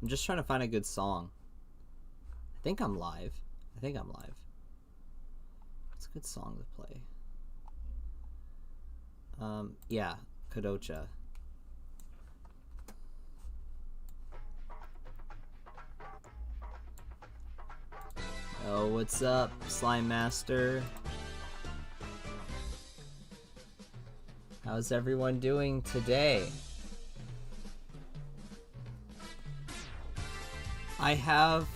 I'm just trying to find a good song. I think I'm live. What's a good song to play? Yeah, Kadocha. Oh, what's up, Slime Master? How's everyone doing today? I have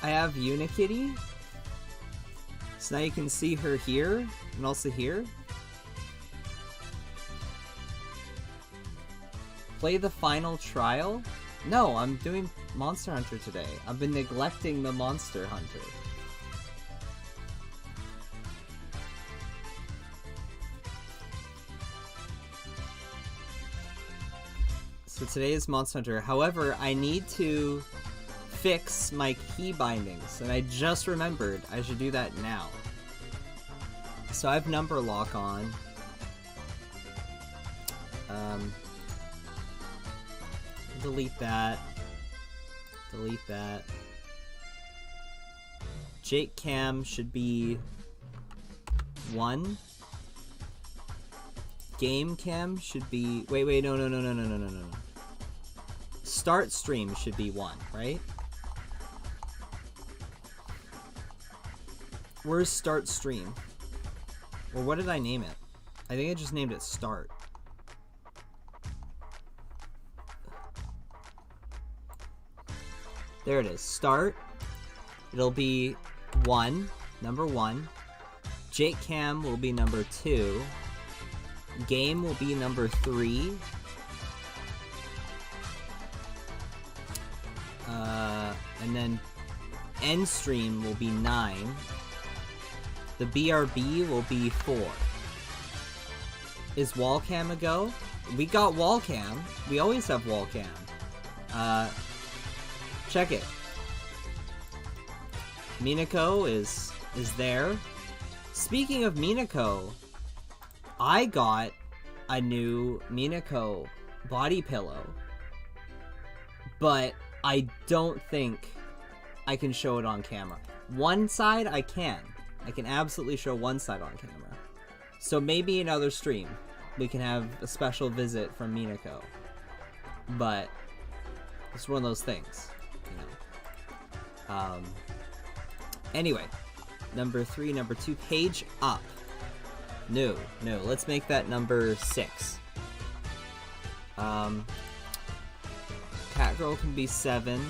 Unikitty. So now you can see her here and also here. Play the final trial? No, I'm doing Monster Hunter today. I've been neglecting the Monster Hunter. So today is Monster Hunter. However, I need to fix my key bindings, and I just remembered I should do that now. So I have number lock on. Delete that. Delete that. Jake Cam should be 1. Game Cam should be... Wait, no. Start stream should be 1, right? Where's start stream? Or what did I name it? I think I just named it start. There it is. Start. It'll be 1. Number 1. Jake Cam will be number 2. Game will be number 3. And then end stream will be 9. The BRB will be 4. Is wall cam a go? We got wall cam. We always have wall cam. Check it. Minako is there. Speaking of Minako, I got a new Minako body pillow, but I don't think I can show it on camera. One side I can. I can absolutely show one side on camera. So maybe another stream we can have a special visit from Minako. But it's one of those things, you know. Anyway, number 3, number 2, page up. No, let's make that number 6. Catgirl can be 7.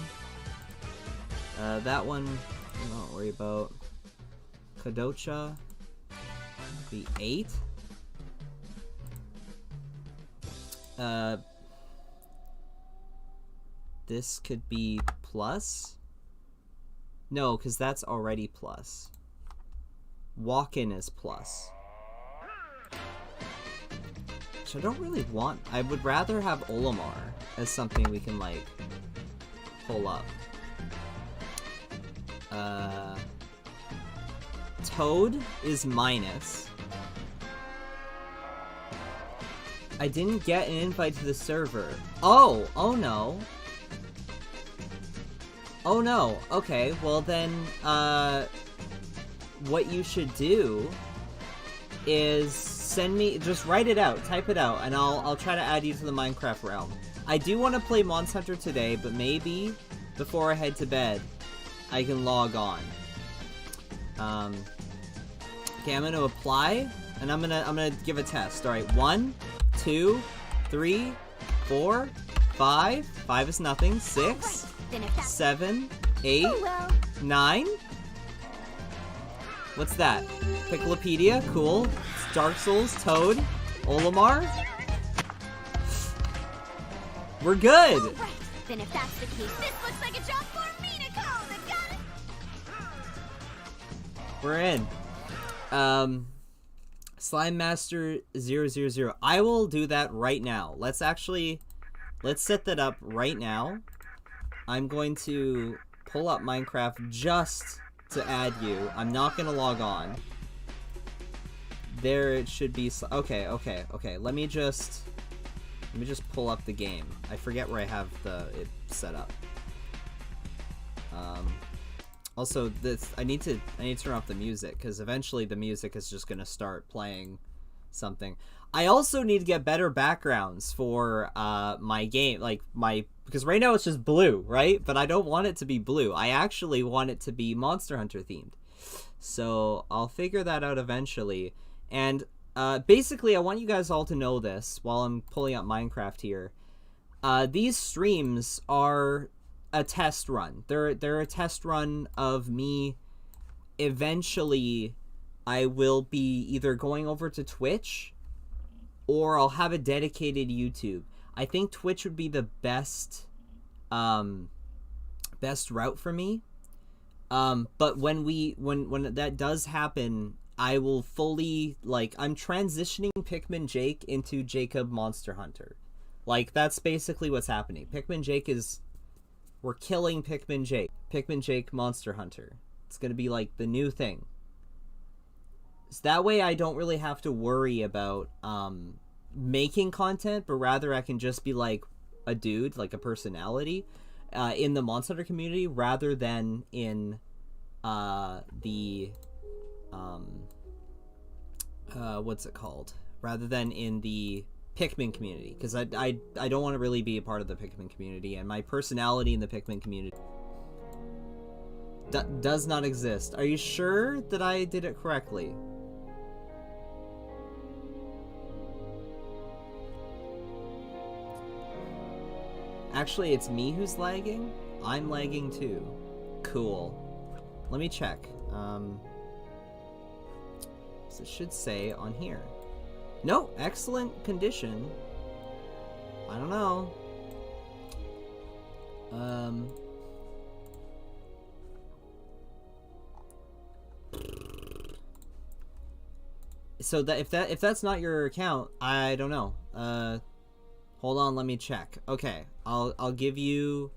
That one, don't worry about. Kadocha be 8. This could be plus. No, because that's already plus. Walk-in is plus. Which I don't really want. I would rather have Olimar as something we can, like, pull up. Toad is minus. I didn't get an invite to the server. Oh no. Oh no, okay, well then, what you should do is send me, just write it out, type it out, and I'll try to add you to the Minecraft realm. I do want to play Monster Hunter today, but maybe before I head to bed, I can log on. Okay, I'm gonna apply, and I'm gonna give a test. Alright, 1, 2, 3, 4, 5. 5 is nothing. 6, 7, 8, 9. What's that? Picklepedia, cool. Dark Souls, Toad, Olimar. We're good. Right. Then if that's the case, this looks like a job for Minako. Got it? We're in. Slime Master 000. I will do that right now. Let's set that up right now. I'm going to pull up Minecraft just to add you. I'm not going to log on. There it should be. Okay. Let me just Let me just pull up the game. I forget where I have it set up. Also, I need to turn off the music because eventually the music is just gonna start playing something. I also need to get better backgrounds for my game, because right now it's just blue, right? But I don't want it to be blue. I actually want it to be Monster Hunter themed. So I'll figure that out eventually. And basically, I want you guys all to know this while I'm pulling up Minecraft here. These streams are a test run. They're a test run of me. Eventually, I will be either going over to Twitch or I'll have a dedicated YouTube. I think Twitch would be the best route for me. But when that does happen, I will fully, I'm transitioning Pikminjake into Jacob Monster Hunter. That's basically what's happening. We're killing Pikminjake. Pikminjake Monster Hunter. It's gonna be the new thing. So that way I don't really have to worry about making content, but rather I can just be a dude, a personality in the Monster Hunter community rather than in what's it called? Rather than in the Pikmin community, because I don't want to really be a part of the Pikmin community, and my personality in the Pikmin community does not exist. Are you sure that I did it correctly? Actually, it's me who's lagging? I'm lagging too. Cool. Let me check. So it should say on here. No, excellent condition. I don't know. So that if that's not your account, I don't know. Hold on, let me check. Okay, I'll give you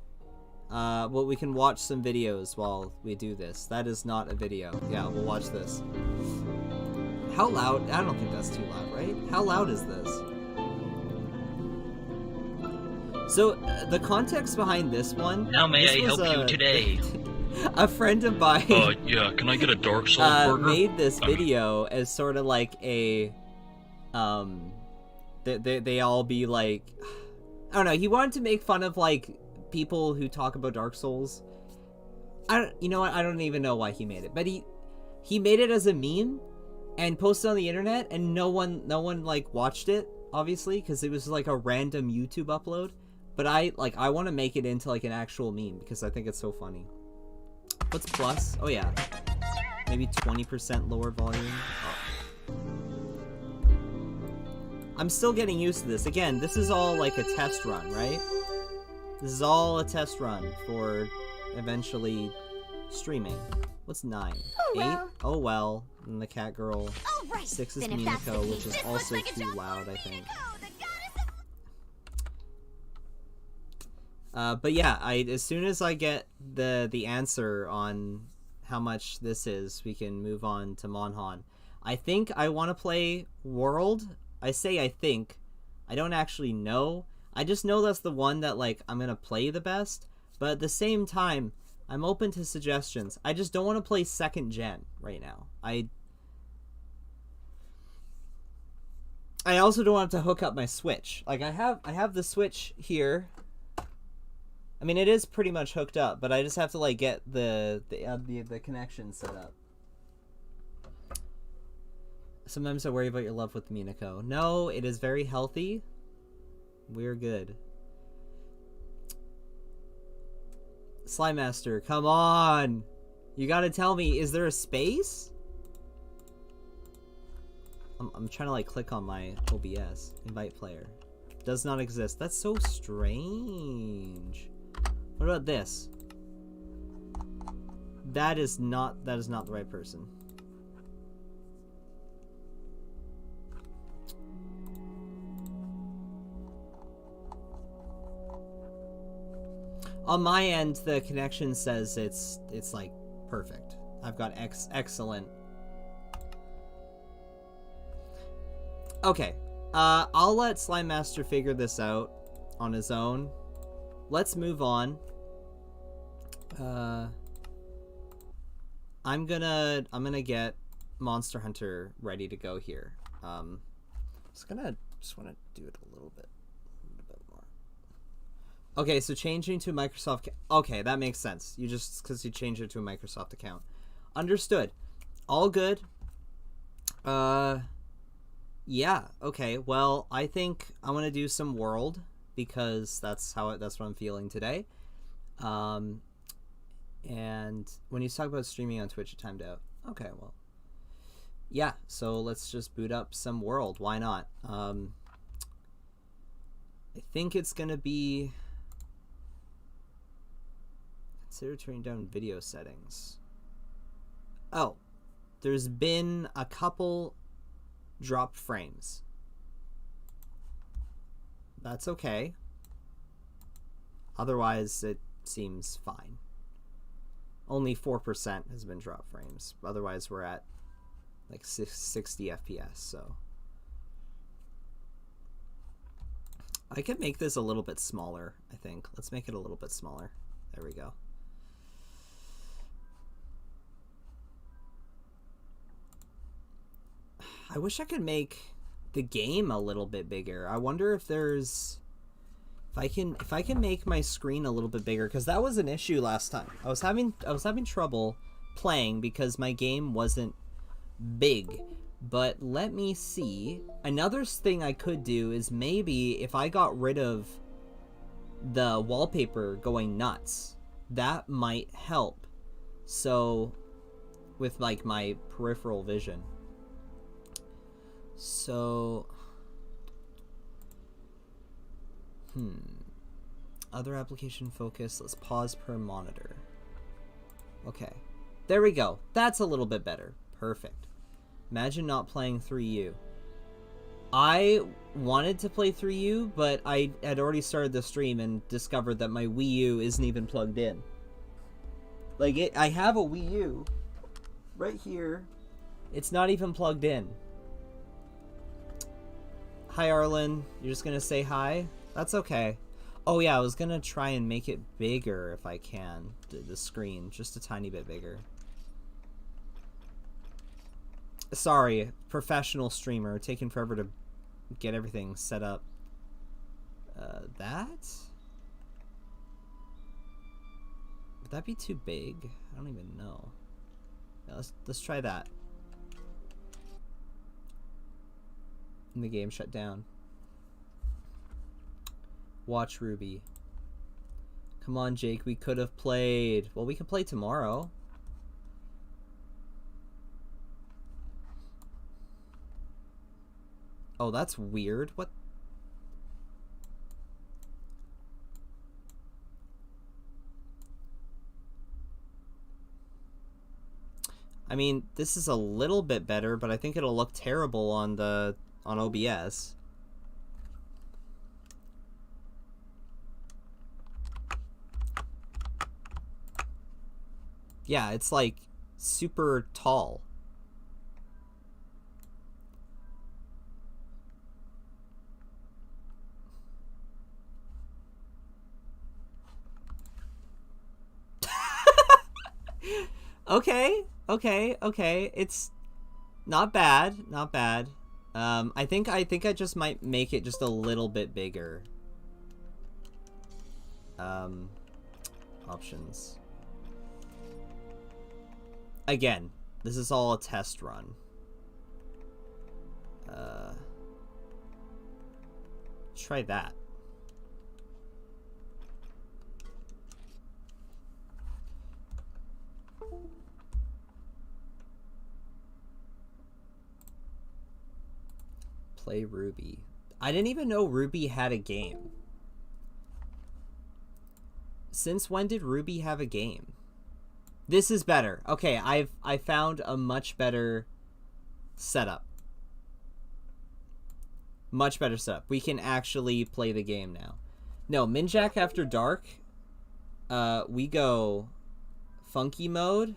well, we can watch some videos while we do this. That is not a video. Yeah, we'll watch this. How loud? I don't think that's too loud, right? How loud is this? So, the context behind this one... How may I help you today? A friend of mine... yeah, can I get a Dark Souls burger? Made this video as sort of like a... They all be I don't know, he wanted to make fun of, people who talk about Dark Souls. You know what? I don't even know why he made it. But he made it as a meme and posted on the internet, and no one watched it, obviously, because it was a random YouTube upload. But I want to make it into an actual meme because I think it's so funny. What's plus? Oh yeah, maybe 20% lower volume. Oh. I'm still getting used to this. Again, this is all a test run, right? This is all a test run for eventually streaming. What's 9? 8? Oh well. And the cat girl. 6 is Minako, which is also too loud, I think. But yeah, as soon as I get the answer on how much this is, we can move on to Monhan. I think I want to play World. I say I think. I don't actually know. I just know that's the one that I'm gonna play the best. But at the same time, I'm open to suggestions. I just don't want to play 2nd gen right now. I also don't want to hook up my Switch. I have the Switch here. I mean, it is pretty much hooked up, but I just have to get the connection set up. Sometimes I worry about your love with Minako. No, it is very healthy. We're good. Slime Master, come on! You gotta tell me, is there a space? I'm trying to click on my OBS. Invite player. Does not exist. That's so strange. What about this? That is not the right person. On my end, the connection says it's perfect. I've got excellent. Okay, I'll let Slime Master figure this out on his own. Let's move on. I'm gonna get Monster Hunter ready to go here. Just want to do it a little bit more. Okay, so changing to Microsoft. Okay, that makes sense. You just because you changed it to a Microsoft account. Understood. All good. Yeah. Okay. Well, I think I want to do some World because that's what I'm feeling today. And when you talk about streaming on Twitch, it timed out. Okay. Well. Yeah. So let's just boot up some World. Why not? I think it's gonna be. Consider turning down video settings. Oh, there's been a couple dropped frames. That's okay. Otherwise, it seems fine. Only 4% has been dropped frames. Otherwise, we're at like 60 FPS, so. I could make this a little bit smaller, I think. Let's make it a little bit smaller. There we go. I wish I could make the game a little bit bigger. I wonder if there's if I can make my screen a little bit bigger, because that was an issue last time. I was having trouble playing because my game wasn't big. But let me see. Another thing I could do is maybe if I got rid of the wallpaper going nuts, that might help. So with like my peripheral vision. So, other application focus. Let's pause per monitor. Okay. There we go. That's a little bit better. Perfect. Imagine not playing 3U. I wanted to play 3U, but I had already started the stream and discovered that my Wii U isn't even plugged in. Like, I have a Wii U right here. It's not even plugged in. Hi, Arlen. You're just gonna say hi? That's okay. Oh, yeah, I was gonna try and make it bigger if I can. The screen. Just a tiny bit bigger. Sorry, professional streamer. Taking forever to get everything set up. That? Would that be too big? I don't even know. Yeah, let's try that. And the game shut down. Watch Ruby. Come on, Jake. We could have played. Well, we can play tomorrow. Oh, that's weird. What? I mean, this is a little bit better, but I think it'll look terrible on OBS. Yeah, it's like super tall. Okay. It's not bad. I think I just might make it just a little bit bigger. Options. Again, this is all a test run. Try that. Play Ruby. I didn't even know Ruby had a game. Since when did Ruby have a game? This is better. Okay, I found a much better setup. Much better setup. We can actually play the game now. No, Minjak After Dark. We go funky mode.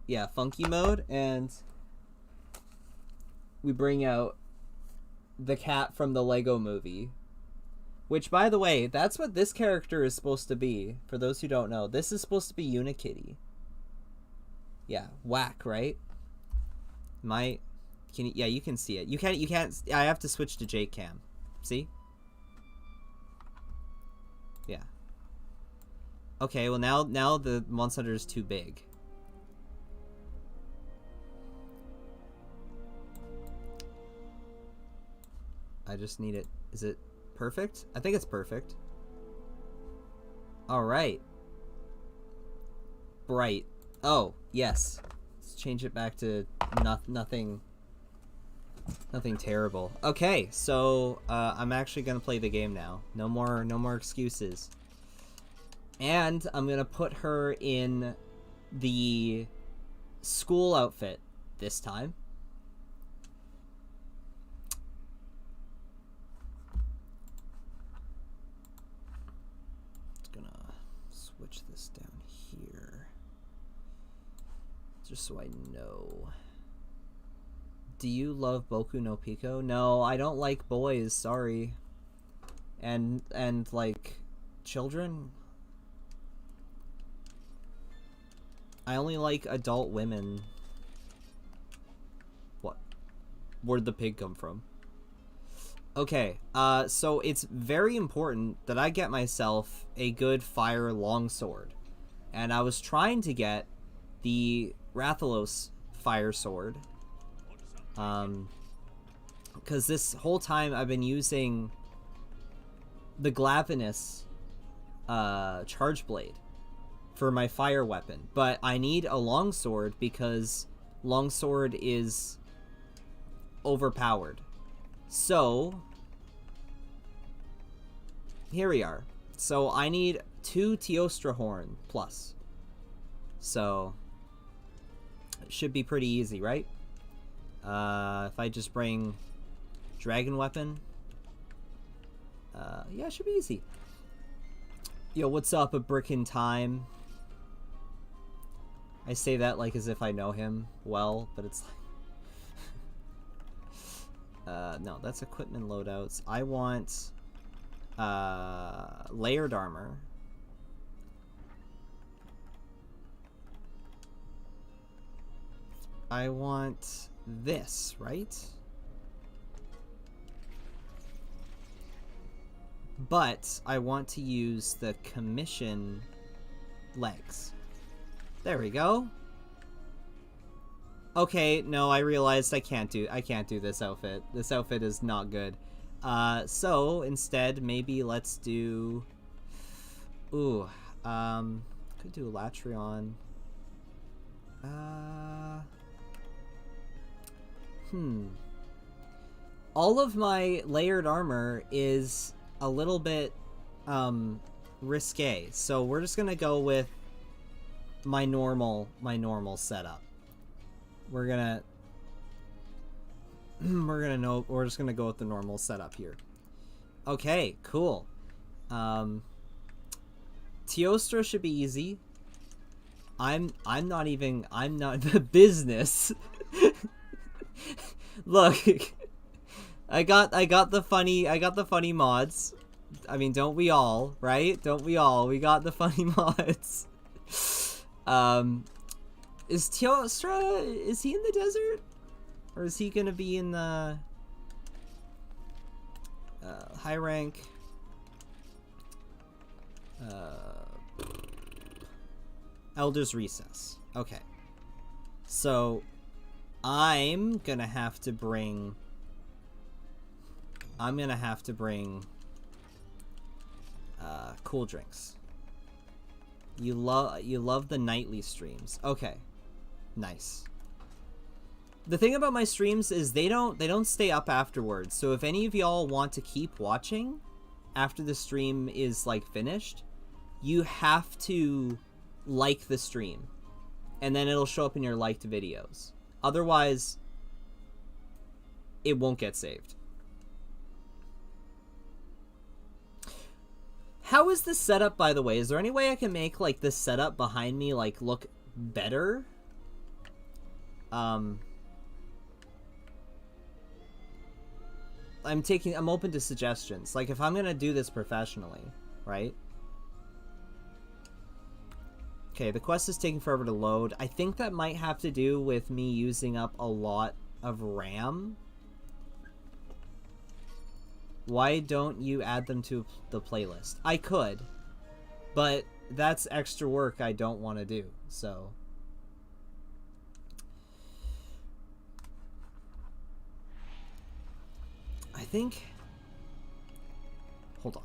Yeah, funky mode, and we bring out the cat from the Lego movie. Which, by the way, that's what this character is supposed to be. For those who don't know, this is supposed to be Unikitty. Yeah, whack, right? Yeah, you can see it. You can't. I have to switch to Jake Cam. See? Yeah. Okay, well now the monster is too big. I just need it. Is it perfect? I think it's perfect. Alright. Bright. Oh, yes. Let's change it back to nothing terrible. Okay, so I'm actually gonna play the game now. No more excuses. And I'm gonna put her in the school outfit this time. Switch this down here just so I know. Do you love Boku no Pico? No, I don't like boys, sorry. And like children? I only like adult women. What? Where'd the pig come from? Okay, so it's very important that I get myself a good fire longsword. And I was trying to get the Rathalos fire sword. Because this whole time I've been using the Glavinus charge blade for my fire weapon. But I need a longsword because longsword is overpowered. So, here we are. So, I need 2 Teostra Horn plus. So, it should be pretty easy, right? If I just bring Dragon Weapon. Yeah, it should be easy. Yo, what's up, A Brick in Time? I say that like as if I know him well, but it's like... no, that's equipment loadouts. I want layered armor. I want this, right? But I want to use the commission legs. There we go. Okay, no, I realized I can't do this outfit. This outfit is not good. So instead, maybe let's do... Ooh, could do Latreon. All of my layered armor is a little bit, risque. So we're just gonna go with my normal setup. We're just gonna go with the normal setup here. Okay, cool. Teostra should be easy. I'm not the business. Look, I got the funny mods. I mean, don't we all, right? Don't we all? We got the funny mods. Is Teostra, is he in the desert? Or is he gonna be in the high rank? Elder's Recess. Okay. So I'm gonna have to bring cool drinks. You love the nightly streams. Okay. Nice. The thing about my streams is they don't stay up afterwards. So if any of y'all want to keep watching after the stream is like finished, you have to like the stream. And then it'll show up in your liked videos. Otherwise, it won't get saved. How is the setup, by the way? Is there any way I can make like the setup behind me like look better? I'm open to suggestions. Like, if I'm gonna do this professionally, right? Okay, the quest is taking forever to load. I think that might have to do with me using up a lot of RAM. Why don't you add them to the playlist? I could, but that's extra work I don't want to do, so... I think... Hold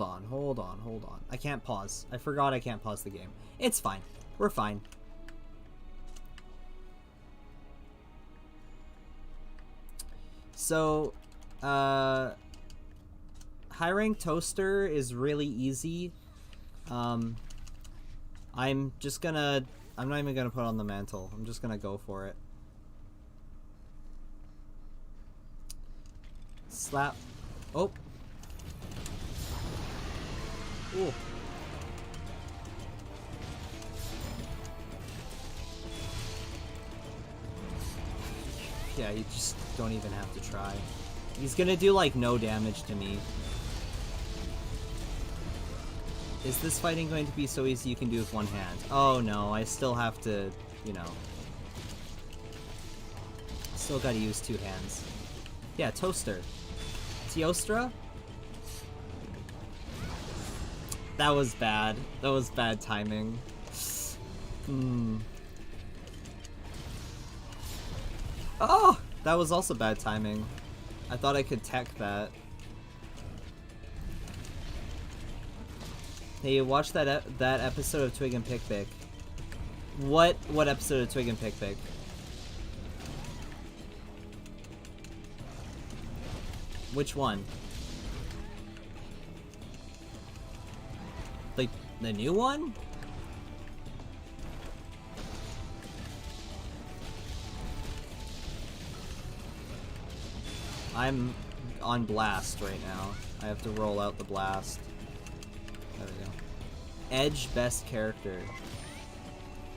on. I can't pause. I forgot I can't pause the game. It's fine. We're fine. So, high rank toaster is really easy. I'm not even gonna put on the mantle. I'm just gonna go for it. Slap. Oh. Ooh. Yeah, you just don't even have to try. He's gonna do, like, no damage to me. Is this fighting going to be so easy you can do with one hand? Oh no, I still have to, you know... Still gotta use two hands. Yeah, toaster. Teostra? That was bad. That was bad timing. Oh! That was also bad timing. I thought I could tech that. Hey, watch that episode of Twig and Pik-pik. What episode of Twig and Pik-pik? Which one? Like, the new one? I'm on blast right now. I have to roll out the blast. There we go. Edge best character.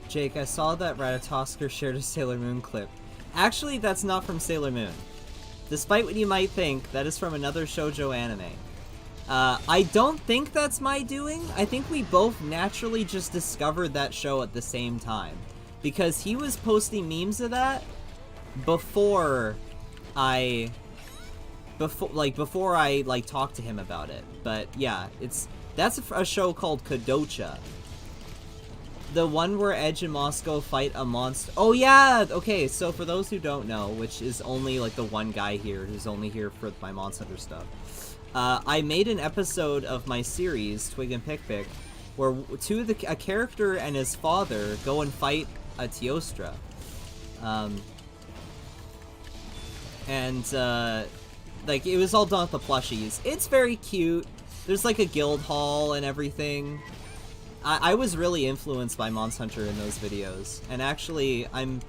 Jake, I saw that Ratatoskr shared a Sailor Moon clip. Actually, that's not from Sailor Moon. Despite what you might think, that is from another shoujo anime. I don't think that's my doing. I think we both naturally just discovered that show at the same time. Because he was posting memes of that before I talked to him about it. But yeah, that's a show called Kadocha. The one where Edge and Moscow fight a monster. Oh yeah! Okay, so for those who don't know, which is only like the one guy here who's only here for my Monster Hunter stuff, I made an episode of my series, Twig and Pik-pik, where a character and his father go and fight a Teostra. Like, it was all done with the plushies. It's very cute. There's like a guild hall and everything. I was really influenced by Monster Hunter in those videos, and actually I'm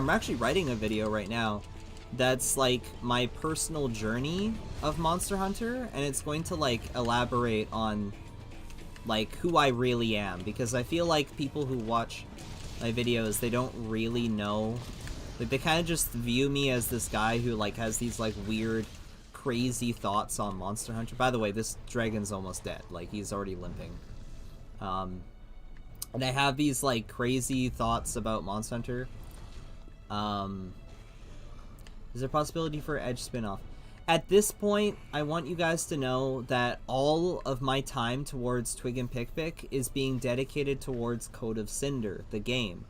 actually writing a video right now that's like my personal journey of Monster Hunter, and it's going to like elaborate on like who I really am, because I feel like people who watch my videos, they don't really know, like they kind of just view me as this guy who like has these like weird crazy thoughts on Monster Hunter. By the way, this dragon's almost dead, like he's already limping. And I have these, like, crazy thoughts about Monster Hunter. Is there a possibility for an Edge spin-off? At this point, I want you guys to know that all of my time towards Twig and Pik-pik is being dedicated towards Code of Cinder, the game.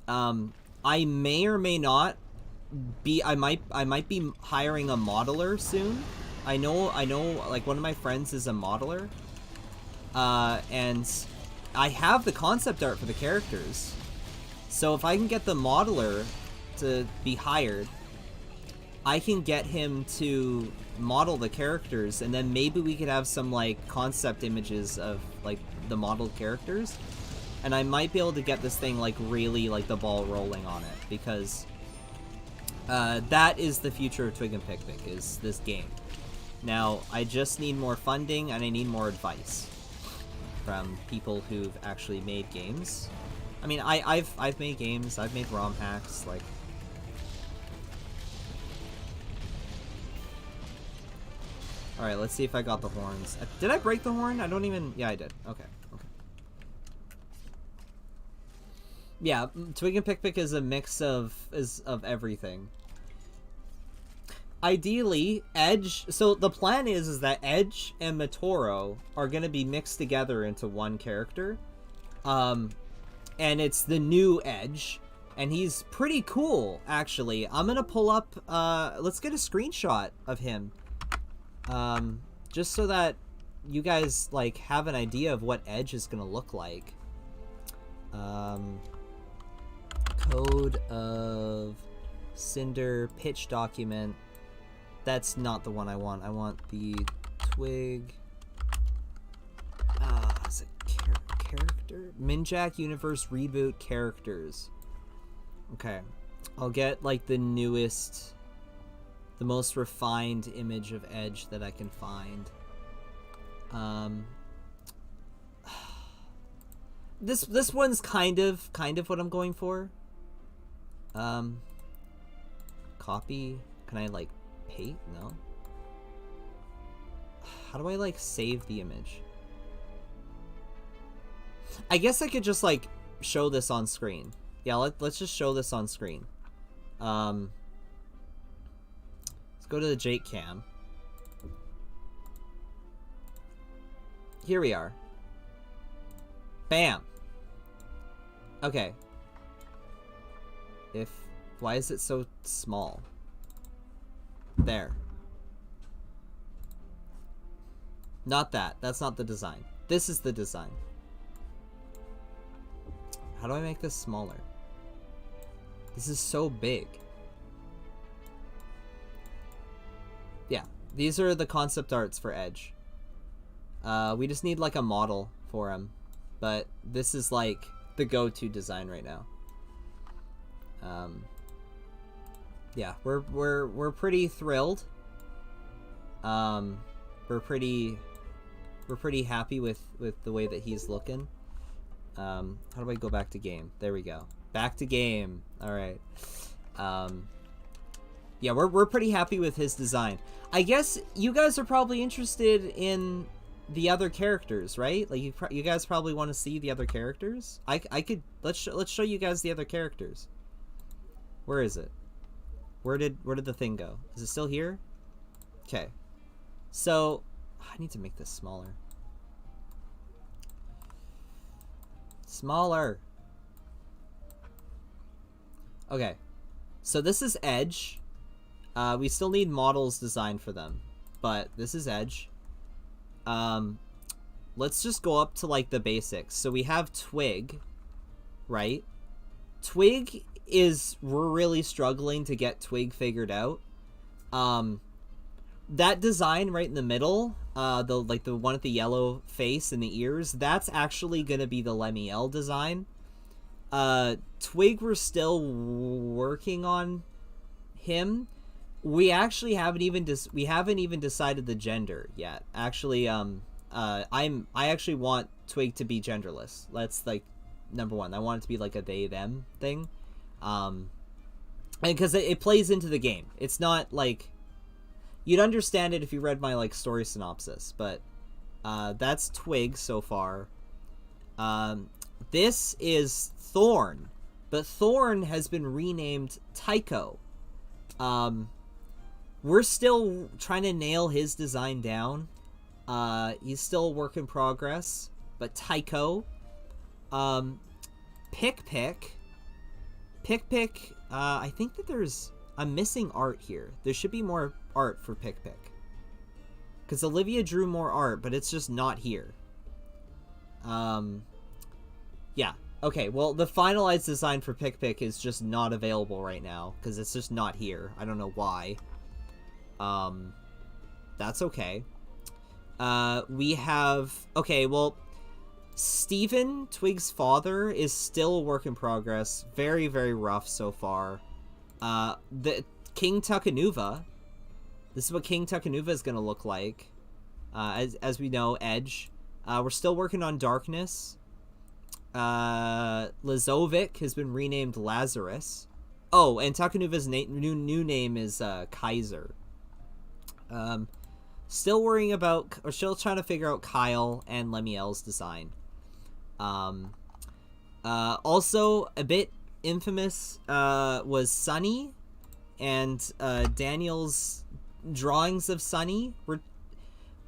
I may or may not be, I might be hiring a modeler soon. I know, like, one of my friends is a modeler. And I have the concept art for the characters. So if I can get the modeler to be hired, I can get him to model the characters, and then maybe we could have some, like, concept images of, like, the modeled characters. And I might be able to get this thing, like, really, like, the ball rolling on it, because that is the future of Twig and Pik-pik, is this game. Now, I just need more funding, and I need more advice from people who've actually made games. I mean, I've made games, I've made ROM hacks, like... Alright, let's see if I got the horns. Did I break the horn? I don't even... Yeah, I did. Okay. Yeah, Twig and Pik-pik is a mix of everything. Ideally, Edge... So the plan is that Edge and Matoro are going to be mixed together into one character. And it's the new Edge. And he's pretty cool, actually. I'm going to pull up... let's get a screenshot of him. Just so that you guys, like, have an idea of what Edge is going to look like. Code of Cinder pitch document. That's not the one I want. I want the Twig. Is it character? Pikminjake Universe Reboot characters. Okay. I'll get, like, the newest, the most refined image of Edge that I can find. This one's kind of what I'm going for. Copy. Can I, like, paste? No. How do I, like, save the image? I guess I could just, like, show this on screen. Yeah, let's just show this on screen. Let's go to the Jake cam. Here we are. Bam. Okay. Why is it so small? There. Not that. That's not the design. This is the design. How do I make this smaller? This is so big. Yeah, these are the concept arts for Edge. We just need, like, a model for him, but this is, like, the go-to design right now. Yeah, we're pretty thrilled. We're pretty happy with the way that he's looking. How do I go back to game? There we go. Back to game. All right. Yeah, we're pretty happy with his design. I guess you guys are probably interested in the other characters, right? Like you guys probably want to see the other characters. I could let's show you guys the other characters. Where is it? Where did the thing go? Is it still here? Okay. So I need to make this smaller. Smaller. Okay. So this is Edge. We still need models designed for them, but this is Edge. Let's just go up to, like, the basics. So we have Twig, right? Twig we're really struggling to get Twig figured out. That design right in the middle, the one with the yellow face and the ears, that's actually gonna be the Lemiel design. Twig, we're still working on him. We actually haven't even decided the gender yet. Actually, I actually want Twig to be genderless. That's, like, number one. I want it to be like a they them thing, and because it plays into the game. It's not like you'd understand it if you read my, like, story synopsis, but that's Twig so far. This is Thorn, but Thorn has been renamed Tycho. We're still trying to nail his design down. He's still a work in progress, but Tycho. Pik-pik. Pik-pik, I think that I'm missing art here. There should be more art for Pik-pik. Because Olivia drew more art, but it's just not here. Yeah. Okay, well, the finalized design for Pik-pik is just not available right now, because it's just not here. I don't know why. That's okay. We have... Okay, well, Steven, Twig's father, is still a work in progress. Very, very rough so far. The King Tukanuva. This is what King Tukanuva is going to look like. As we know, Edge. We're still working on Darkness. Lazovic has been renamed Lazarus. Oh, and Takanuva's new name is Kaiser. Still worrying about, or still trying to figure out Kyle and Lemiel's design. Also, a bit infamous was Sunny, and Daniel's drawings of Sunny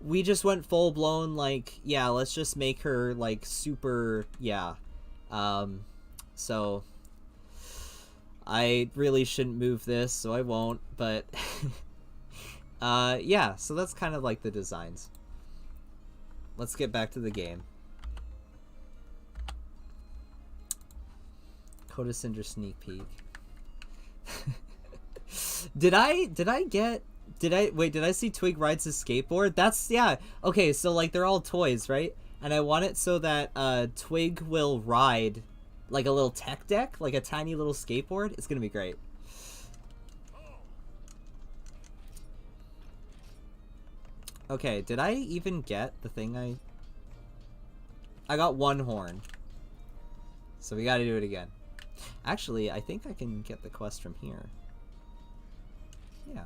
we just went full blown like, yeah, let's just make her like super, yeah. So I really shouldn't move this, so I won't, but yeah, so that's kind of like the designs. Let's get back to the game. Coda Cinder sneak peek. Did I see Twig rides a skateboard? That's, yeah. Okay, so like they're all toys, right? And I want it so that Twig will ride like a little tech deck, like a tiny little skateboard. It's gonna be great. Okay, did I even get the thing I got one horn. So we gotta do it again. Actually, I think I can get the quest from here. Yeah.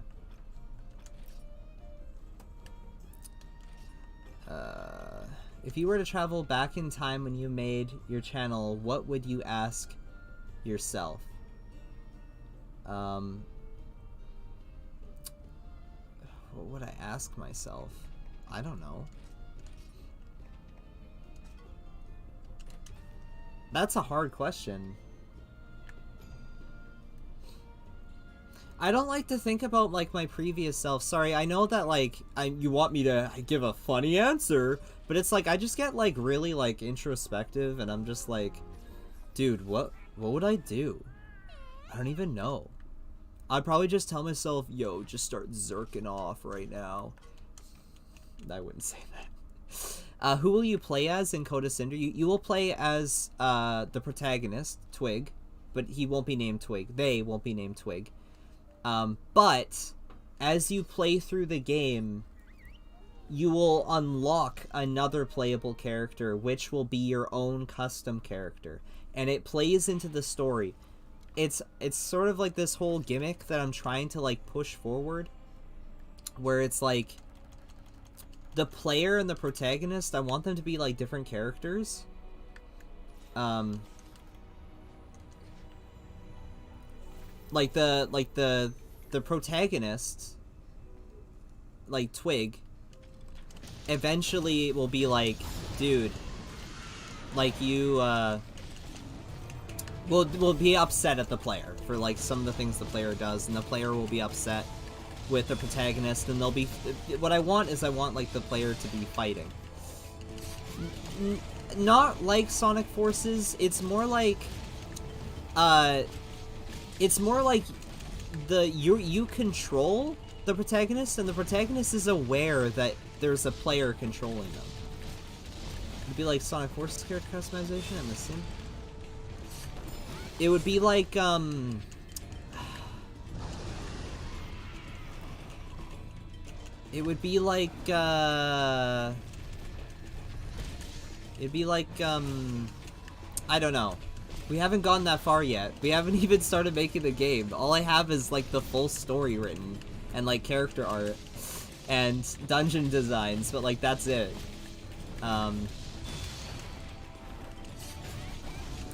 If you were to travel back in time when you made your channel, what would you ask yourself? What would I ask myself? I don't know. That's a hard question. I don't like to think about like my previous self. Sorry, I know that like you want me to give a funny answer, but it's like I just get like really like introspective, and I'm just like, dude, what would I do? I don't even know. I'd probably just tell myself, yo, just start zerking off right now. I wouldn't say that. Who will you play as in Coda Cinder? You will play as the protagonist, Twig, but he won't be named Twig. They won't be named Twig. But as you play through the game, you will unlock another playable character, which will be your own custom character, and it plays into the story. It's sort of like this whole gimmick that I'm trying to like push forward, where it's like the player and the protagonist, I want them to be like different characters. Like the protagonist, like Twig, eventually will be like, dude, like you will be upset at the player for like some of the things the player does, and the player will be upset with the protagonist, and they'll be, what I want is I want like the player to be fighting. Not like Sonic Forces, it's more like you control the protagonist, and the protagonist is aware that there's a player controlling them. It'd be like Sonic Forces character customization, I'm assuming. It would be like, it would be like, I don't know. We haven't gone that far yet. We haven't even started making the game. All I have is like the full story written, and like character art, and dungeon designs, but like that's it.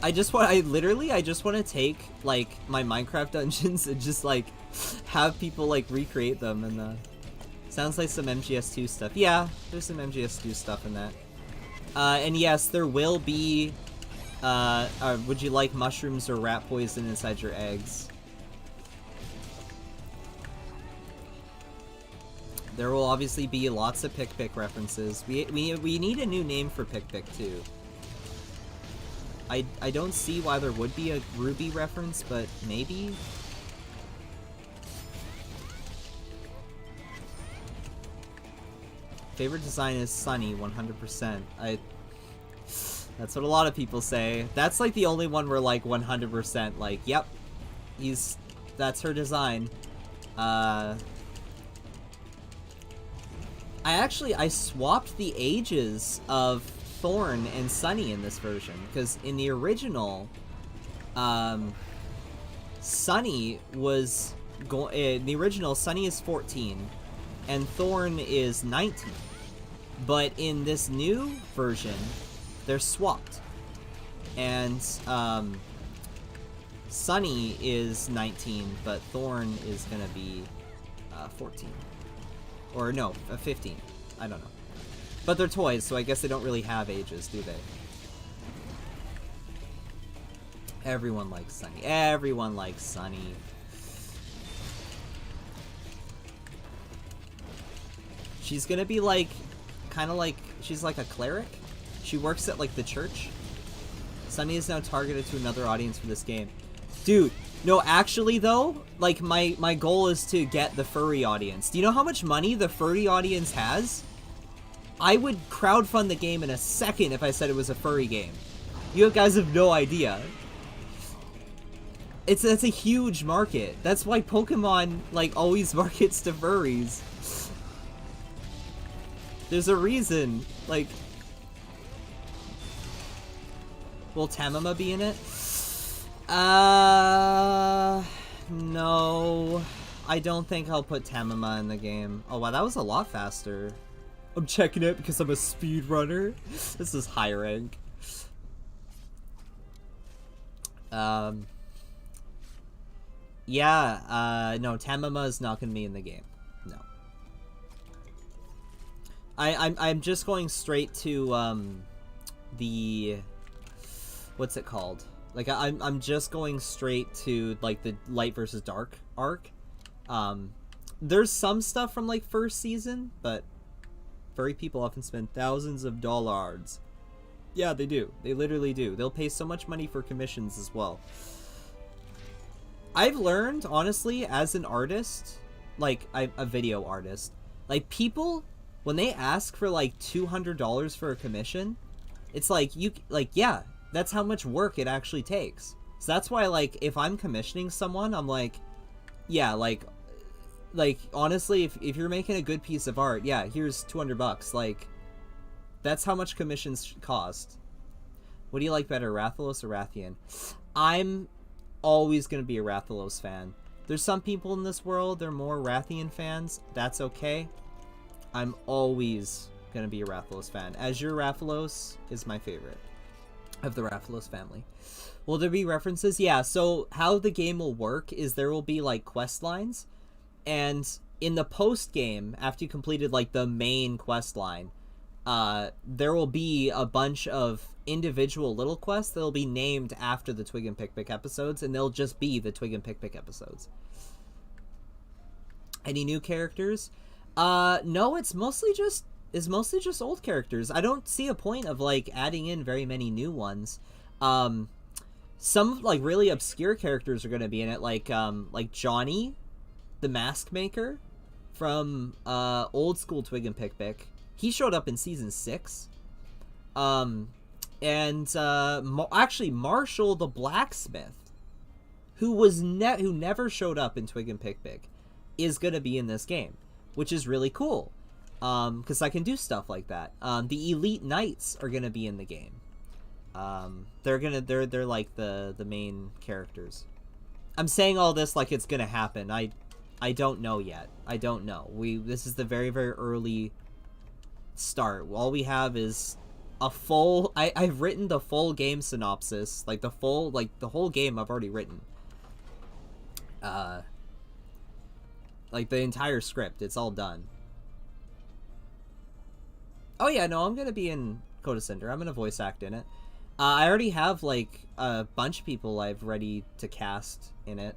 I just want to take like my Minecraft dungeons and just like have people like recreate them, and sounds like some MGS2 stuff. Yeah, there's some MGS2 stuff in that. And yes, there will be would you like mushrooms or rat poison inside your eggs? There will obviously be lots of pik-pik references. We need a new name for pik-pik too. I don't see why there would be a Ruby reference, but maybe. Favorite design is Sunny, 100%. That's what a lot of people say. That's like the only one where like 100% like, yep, that's her design. I swapped the ages of Thorn and Sunny in this version, because in the original, Sunny is 14, and Thorn is 19. But in this new version, they're swapped. And Sunny is 19, but Thorn is going to be 14. Or no, 15. I don't know. But they're toys, so I guess they don't really have ages, do they? Everyone likes Sunny. Everyone likes Sunny. She's gonna be like, kind of like, she's like a cleric. She works at like the church. Sunny is now targeted to another audience for this game. Dude, no, actually though, like my goal is to get the furry audience. Do you know how much money the furry audience has? I would crowdfund the game in a second if I said it was a furry game. You guys have no idea. That's a huge market. That's why Pokemon like always markets to furries. There's a reason. Like, will Tamama be in it? No. I don't think I'll put Tamama in the game. Oh wow, that was a lot faster. I'm checking it because I'm a speedrunner. This is high rank. Yeah, no, Tamama is not gonna be in the game. No. I'm just going straight to the, what's it called? Like I'm just going straight to like the light versus dark arc. There's some stuff from like first season, but furry people often spend thousands of dollars. Yeah, they do. They literally do. They'll pay so much money for commissions as well. I've learned, honestly, as an artist, like a video artist, like people, when they ask for like $200 for a commission, it's like, yeah, that's how much work it actually takes. So that's why, like, if I'm commissioning someone, I'm like, yeah, like honestly, if you're making a good piece of art, yeah, here's $200. Like, that's how much commissions cost. What do you like better, Rathalos or Rathian? I'm always going to be a Rathalos fan. There's some people in this world, they're more Rathian fans. That's okay. I'm always going to be a Rathalos fan. Azure Rathalos is my favorite of the Rathalos family. Will there be references? Yeah, so how the game will work is there will be like quest lines, and in the post game, after you completed like the main quest line, there will be a bunch of individual little quests that'll be named after the Twig and Pik-pik episodes, and they'll just be the Twig and Pik-pik episodes. Any new characters? No, it's mostly just old characters. I don't see a point of like adding in very many new ones. Some like really obscure characters are going to be in it, like Johnny, the mask maker from old school Twig and Pik-pik. He showed up in season 6. Actually Marshall the blacksmith, who never showed up in Twig and Pik-pik, is gonna be in this game, which is really cool. Because I can do stuff like that. The elite knights are gonna be in the game. They're like the main characters. I'm saying all this like it's gonna happen. I don't know yet. I don't know. This is the very, very early start. All we have is a full, I've written the full game synopsis, like the whole game I've already written. Like the entire script, it's all done. Oh yeah, no, I'm gonna be in Coda Cinder. I'm gonna voice act in it. I already have like a bunch of people I've ready to cast in it.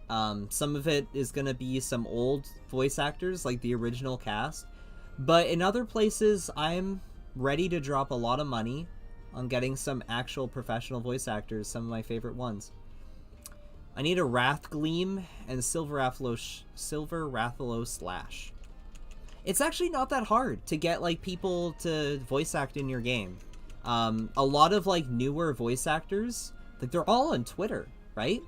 Some of it is gonna be some old voice actors, like the original cast. But in other places, I'm ready to drop a lot of money on getting some actual professional voice actors, some of my favorite ones. I need a Wrath Gleam and Silver Rathalos Slash. It's actually not that hard to get like people to voice act in your game. A lot of like newer voice actors, like they're all on Twitter, right?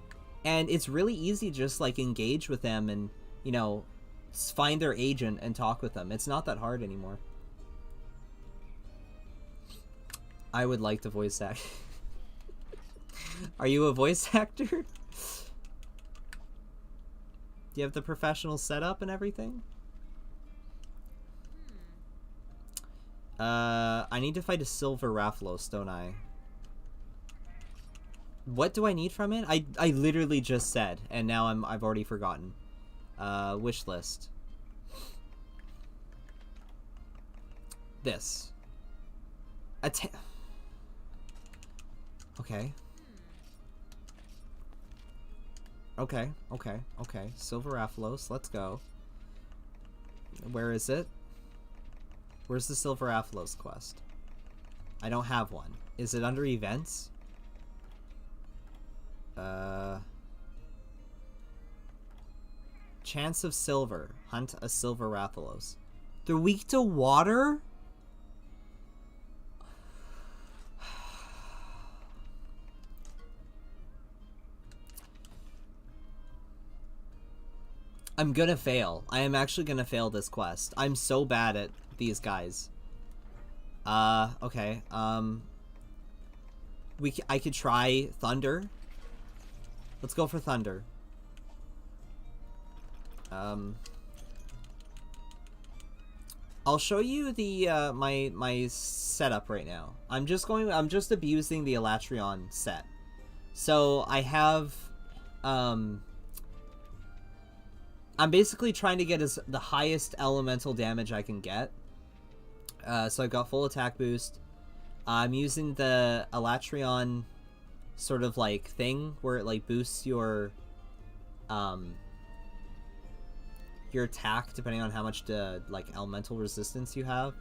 And it's really easy to just like engage with them and, you know, find their agent and talk with them. It's not that hard anymore. I would like to voice act. Are you a voice actor? Do you have the professional setup and everything? I need to fight a silver Rathalos, don't I? What do I need from it? I literally just said, and now I've already forgotten. Wish list. This. Okay. Okay. Silver Rathalos, let's go. Where is it? Where's the Silver Rathalos quest? I don't have one. Is it under events? Chance of silver. Hunt a silver Rathalos. They're weak to water? I'm gonna fail. I am actually gonna fail this quest. I'm so bad at these guys. Okay. I could try Thunder. Let's go for Thunder. I'll show you the my setup right now. I'm just abusing the Elatrion set. So I have I'm basically trying to get the highest elemental damage I can get. So I got full attack boost. I'm using the Elatrion sort of like thing where it like boosts your attack depending on how much like elemental resistance you have.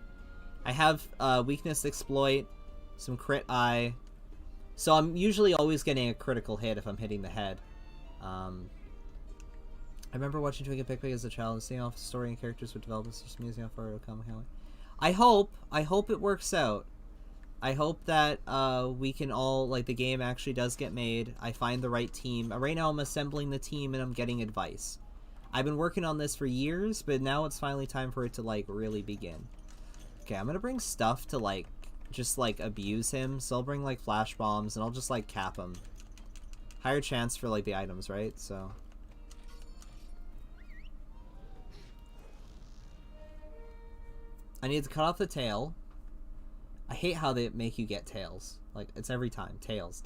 I have weakness exploit, some crit eye. So I'm usually always getting a critical hit if I'm hitting the head. I remember watching Twinkle Pik-pik as a child and seeing how the story and characters would develop. It's just amazing how far it'll come. I hope it works out. I hope that we can all, like, the game actually does get made. I find the right team. Right now I'm assembling the team and I'm getting advice. I've been working on this for years, but now it's finally time for it to, like, really begin. Okay, I'm gonna bring stuff to, like, just, like, abuse him. So I'll bring, like, flash bombs and I'll just, like, cap him. Higher chance for, like, the items, right? So... I need to cut off the tail. I hate how they make you get tails. Like, it's every time. Tails.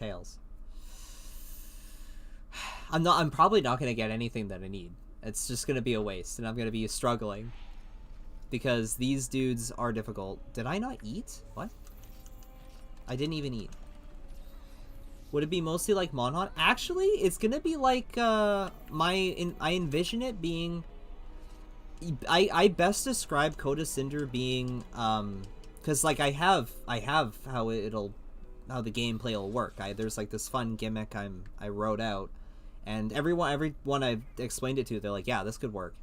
I'm probably not going to get anything that I need. It's just going to be a waste, and I'm going to be struggling. Because these dudes are difficult. Did I not eat? What? I didn't even eat. Would it be mostly like Monhon? Actually, it's going to be like, I envision it being... I best describe Coda Cinder being because like I have how the gameplay will work. There's like this fun gimmick I wrote out, and everyone I've explained it to, they're like, yeah, this could work.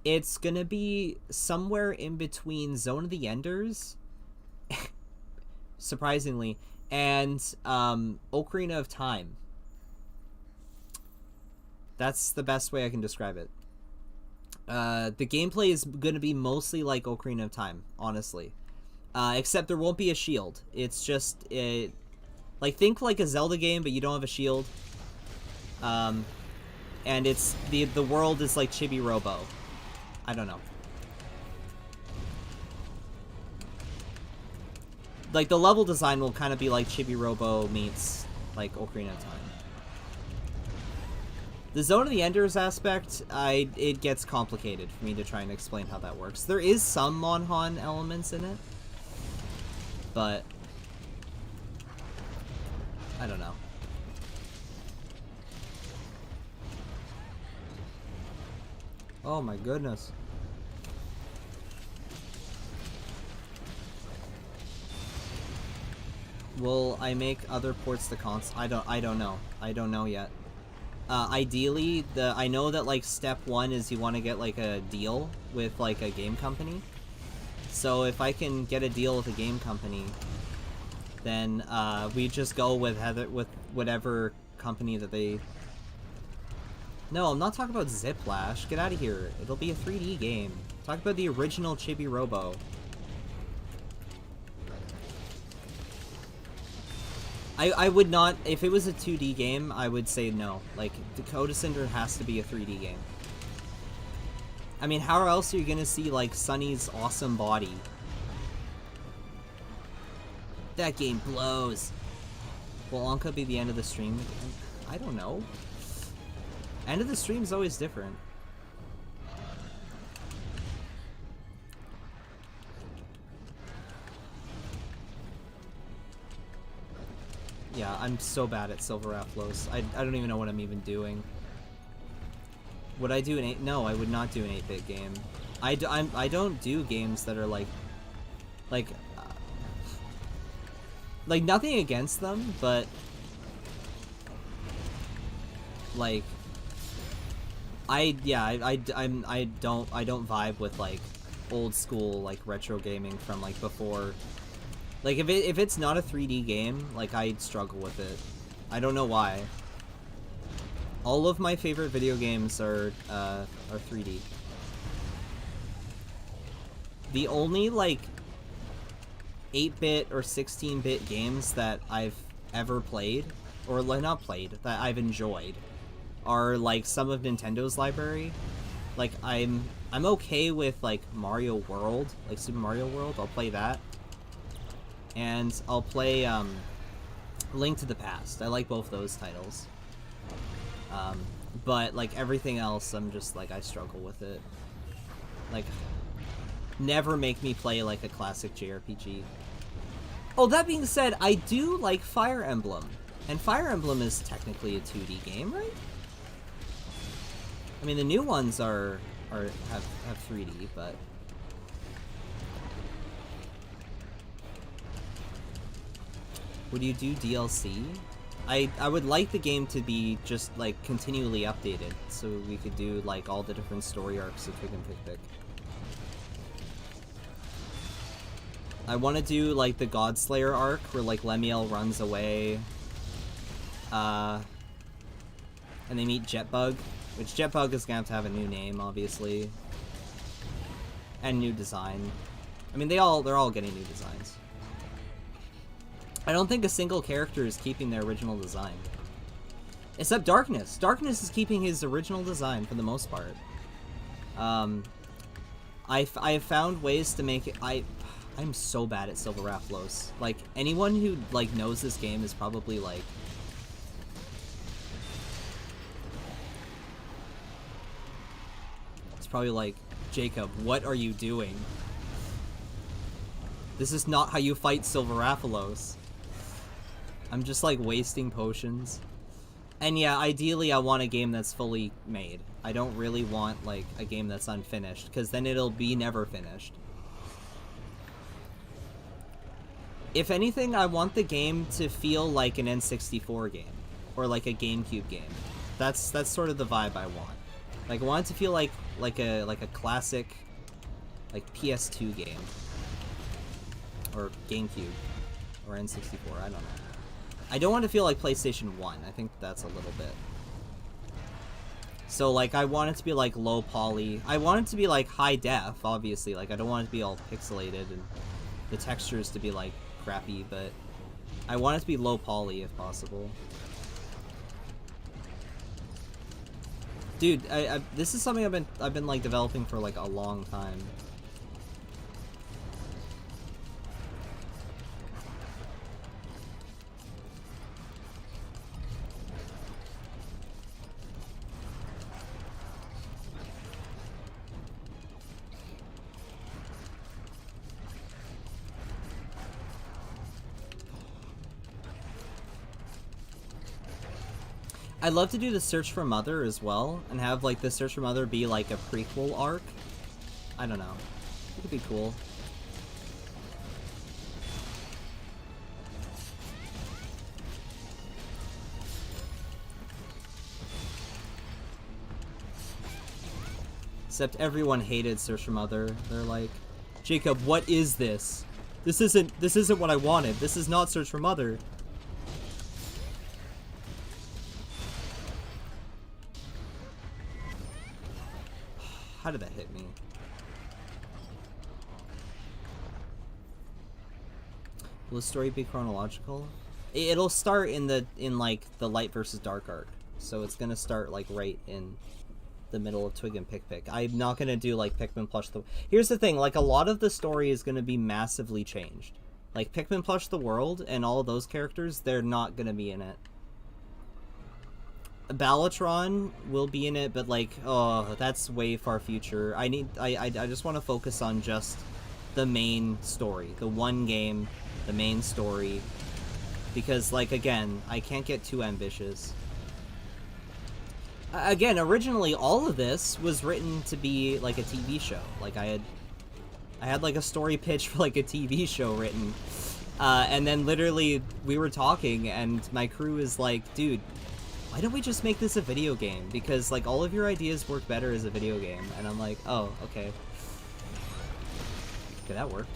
It's gonna be somewhere in between Zone of the Enders, surprisingly, and Ocarina of Time. That's the best way I can describe it. The gameplay is going to be mostly like Ocarina of Time, honestly. Except there won't be a shield. It's just, like, think like a Zelda game, but you don't have a shield. And it's, the world is like Chibi Robo. I don't know. Like, the level design will kind of be like Chibi Robo meets, like, Ocarina of Time. The Zone of the Enders aspect, it gets complicated for me to try and explain how that works. There is some Monhon elements in it, but I don't know. Oh my goodness. Will I make other ports to console? I don't know. I don't know yet. Ideally, I know that, like, step one is you want to get, like, a deal with, like, a game company. So if I can get a deal with a game company, then we just go with whatever company that they... No, I'm not talking about Ziplash. Get out of here. It'll be a 3D game. Talk about the original Chibi Robo. I would not, if it was a 2D game, I would say no. Like, Dakota Cinder has to be a 3D game. I mean, how else are you gonna see, like, Sunny's awesome body? That game blows. Will Anka be the end of the stream? I don't know. End of the stream is always different. Yeah, I'm so bad at Silver Rafflos. I don't even know what I'm even doing. Would I do an 8? No, I would not do an 8-bit game. I don't do games that are like nothing against them, but like I don't vibe with like old school like retro gaming from like before. Like if it's not a 3D game, like I struggle with it. I don't know why. All of my favorite video games are 3D. The only like 8-bit or 16-bit games that I've ever played, or like not played, that I've enjoyed, are like some of Nintendo's library. Like I'm okay with like Mario World, like Super Mario World. I'll play that. And I'll play Link to the Past. I like both those titles. But like everything else, I'm just like, I struggle with it. Like, never make me play like a classic JRPG. Oh, that being said, I do like Fire Emblem. And Fire Emblem is technically a 2D game, right? I mean, the new ones have 3D, but... Would you do DLC? I would like the game to be just like continually updated, so we could do like all the different story arcs of Twig and Pik-pik. I want to do like the Godslayer arc where like Lemiel runs away, and they meet Jetbug, which Jetbug is gonna have a new name, obviously, and new design. I mean, they're all getting new designs. I don't think a single character is keeping their original design. Except Darkness. Darkness is keeping his original design for the most part. I have found ways to make it... I'm so bad at Silver Rafflos. Like, anyone who, like, knows this game is probably, like... It's probably like, Jacob, what are you doing? This is not how you fight Silver Rafflos. I'm just like wasting potions. And yeah, ideally I want a game that's fully made. I don't really want like a game that's unfinished, because then it'll be never finished. If anything, I want the game to feel like an N64 game. Or like a GameCube game. That's sort of the vibe I want. Like I want it to feel like a classic like PS2 game. Or GameCube. Or N64, I don't know. I don't want to feel like PlayStation 1. I think that's a little bit. So, like, I want it to be, like, low poly. I want it to be, like, high def, obviously. Like, I don't want it to be all pixelated and the textures to be, like, crappy, but I want it to be low poly if possible. Dude, this is something I've been, like, developing for, like, a long time. I'd love to do the Search for Mother as well, and have like the Search for Mother be like a prequel arc. I don't know. It could be cool. Except everyone hated Search for Mother. They're like, Jacob, what is this? This isn't what I wanted. This is not Search for Mother. How did that hit me? Will the story be chronological? It'll start in like the light versus dark arc. So it's gonna start like right in the middle of Twig and Pik-pik. I'm not gonna do like Pikmin plus the... Here's the thing, like a lot of the story is gonna be massively changed. Like, Pikmin Plush the World and all of those characters, they're not gonna be in it. Ballatron will be in it, but like, oh, that's way far future. I just want to focus on just the main story, the one game, the main story, because like, again, I can't get too ambitious. Again, originally all of this was written to be like a TV show. Like I had like a story pitch for like a TV show written, and then literally we were talking and my crew is like, dude, why don't we just make this a video game? Because, like, all of your ideas work better as a video game. And I'm like, oh, okay. Okay, that worked.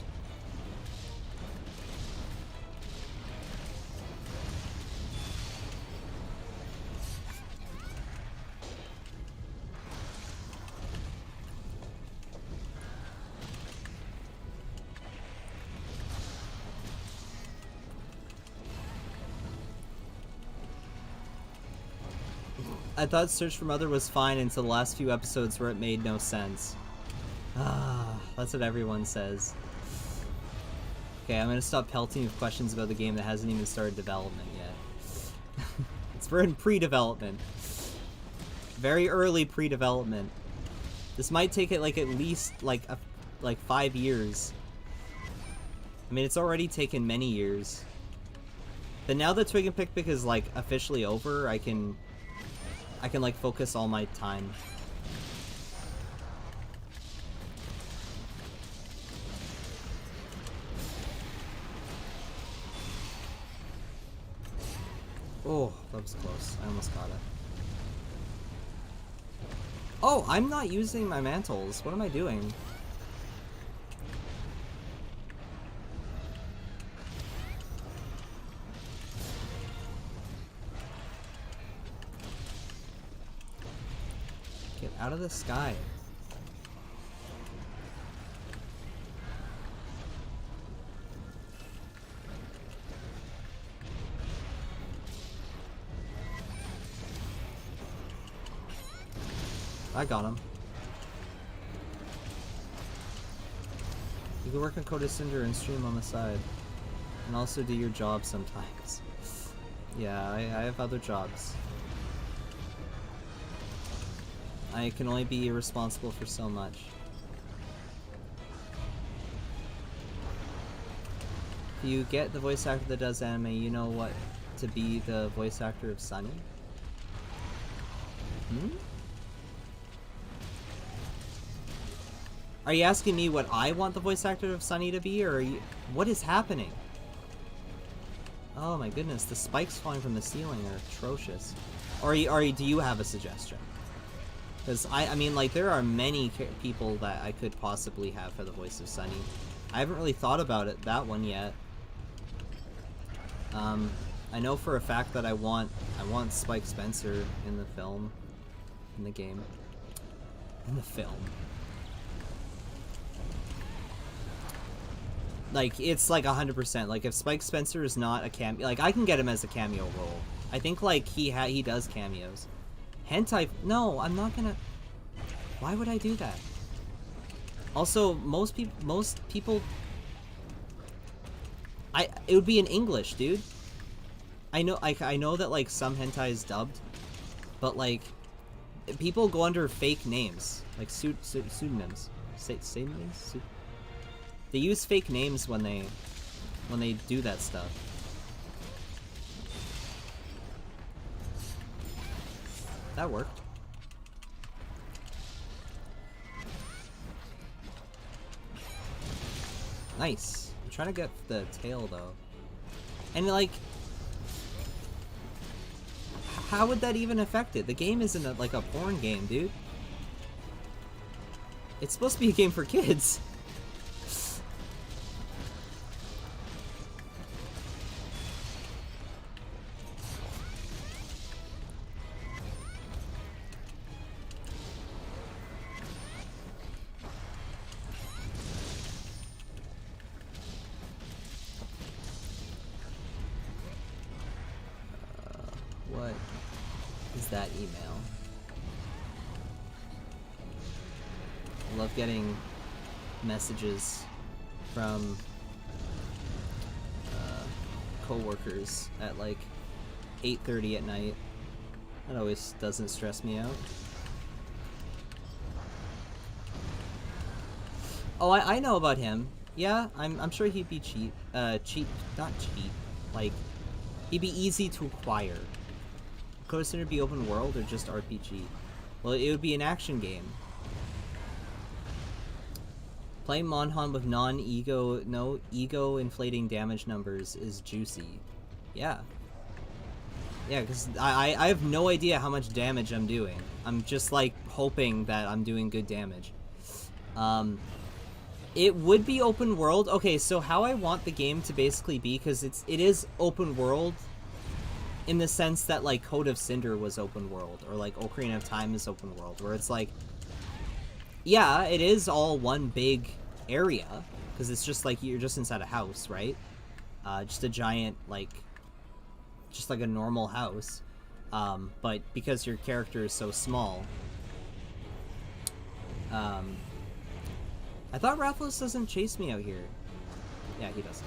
I thought Search for Mother was fine until the last few episodes where it made no sense. Ah, that's what everyone says. Okay, I'm gonna stop pelting with questions about the game that hasn't even started development yet. We're in pre-development. Very early pre-development. This might take it like at least like 5 years. I mean, it's already taken many years. But now that Twig and Pik-pik is like officially over, I can like focus all my time. Oh, that was close. I almost got it. Oh, I'm not using my mantles. What am I doing? Get out of the sky. I got him. You can work on Code of Cinder and stream on the side. And also do your job sometimes. Yeah, I have other jobs. I can only be responsible for so much. If you get the voice actor that does anime, you know what to be the voice actor of Sunny? Hmm? Are you asking me what I want the voice actor of Sunny to be, or are you... What is happening? Oh my goodness, the spikes falling from the ceiling are atrocious. Or do you have a suggestion? Because, I mean, like, there are many people that I could possibly have for the voice of Sunny. I haven't really thought about that one yet. I know for a fact that I want Spike Spencer in the film. In the game. In the film. Like, it's like 100%. Like, if Spike Spencer is not a cameo... Like, I can get him as a cameo role. I think, like, he does cameos. Hentai... No, I'm not gonna... Why would I do that? Also, most people... It would be in English, dude. I know that, like, some hentai is dubbed. But, like... People go under fake names. Like, pseudonyms. Pseudonyms? They use fake names when they do that stuff. That worked. Nice. I'm trying to get the tail though. And like, how would that even affect it? The game isn't like a porn game, dude. It's supposed to be a game for kids. What is that email? I love getting messages from coworkers at like 8:30 at night. That always doesn't stress me out. Oh, I know about him. Yeah, I'm sure he'd be cheap. Not cheap. Like, he'd be easy to acquire. Could it be open world or just RPG? Well, it would be an action game. Playing Monhan with no ego inflating damage numbers is juicy. Yeah. Yeah, because I have no idea how much damage I'm doing. I'm just like hoping that I'm doing good damage. It would be open world. Okay, so how I want the game to basically be, because it is open world in the sense that like Code of Cinder was open world, or like Ocarina of Time is open world, where it's like, yeah, it is all one big area, because it's just like you're just inside a house, right? Just a giant, like, just like a normal house, but because your character is so small, I thought Rathalos doesn't chase me out here. Yeah, he doesn't.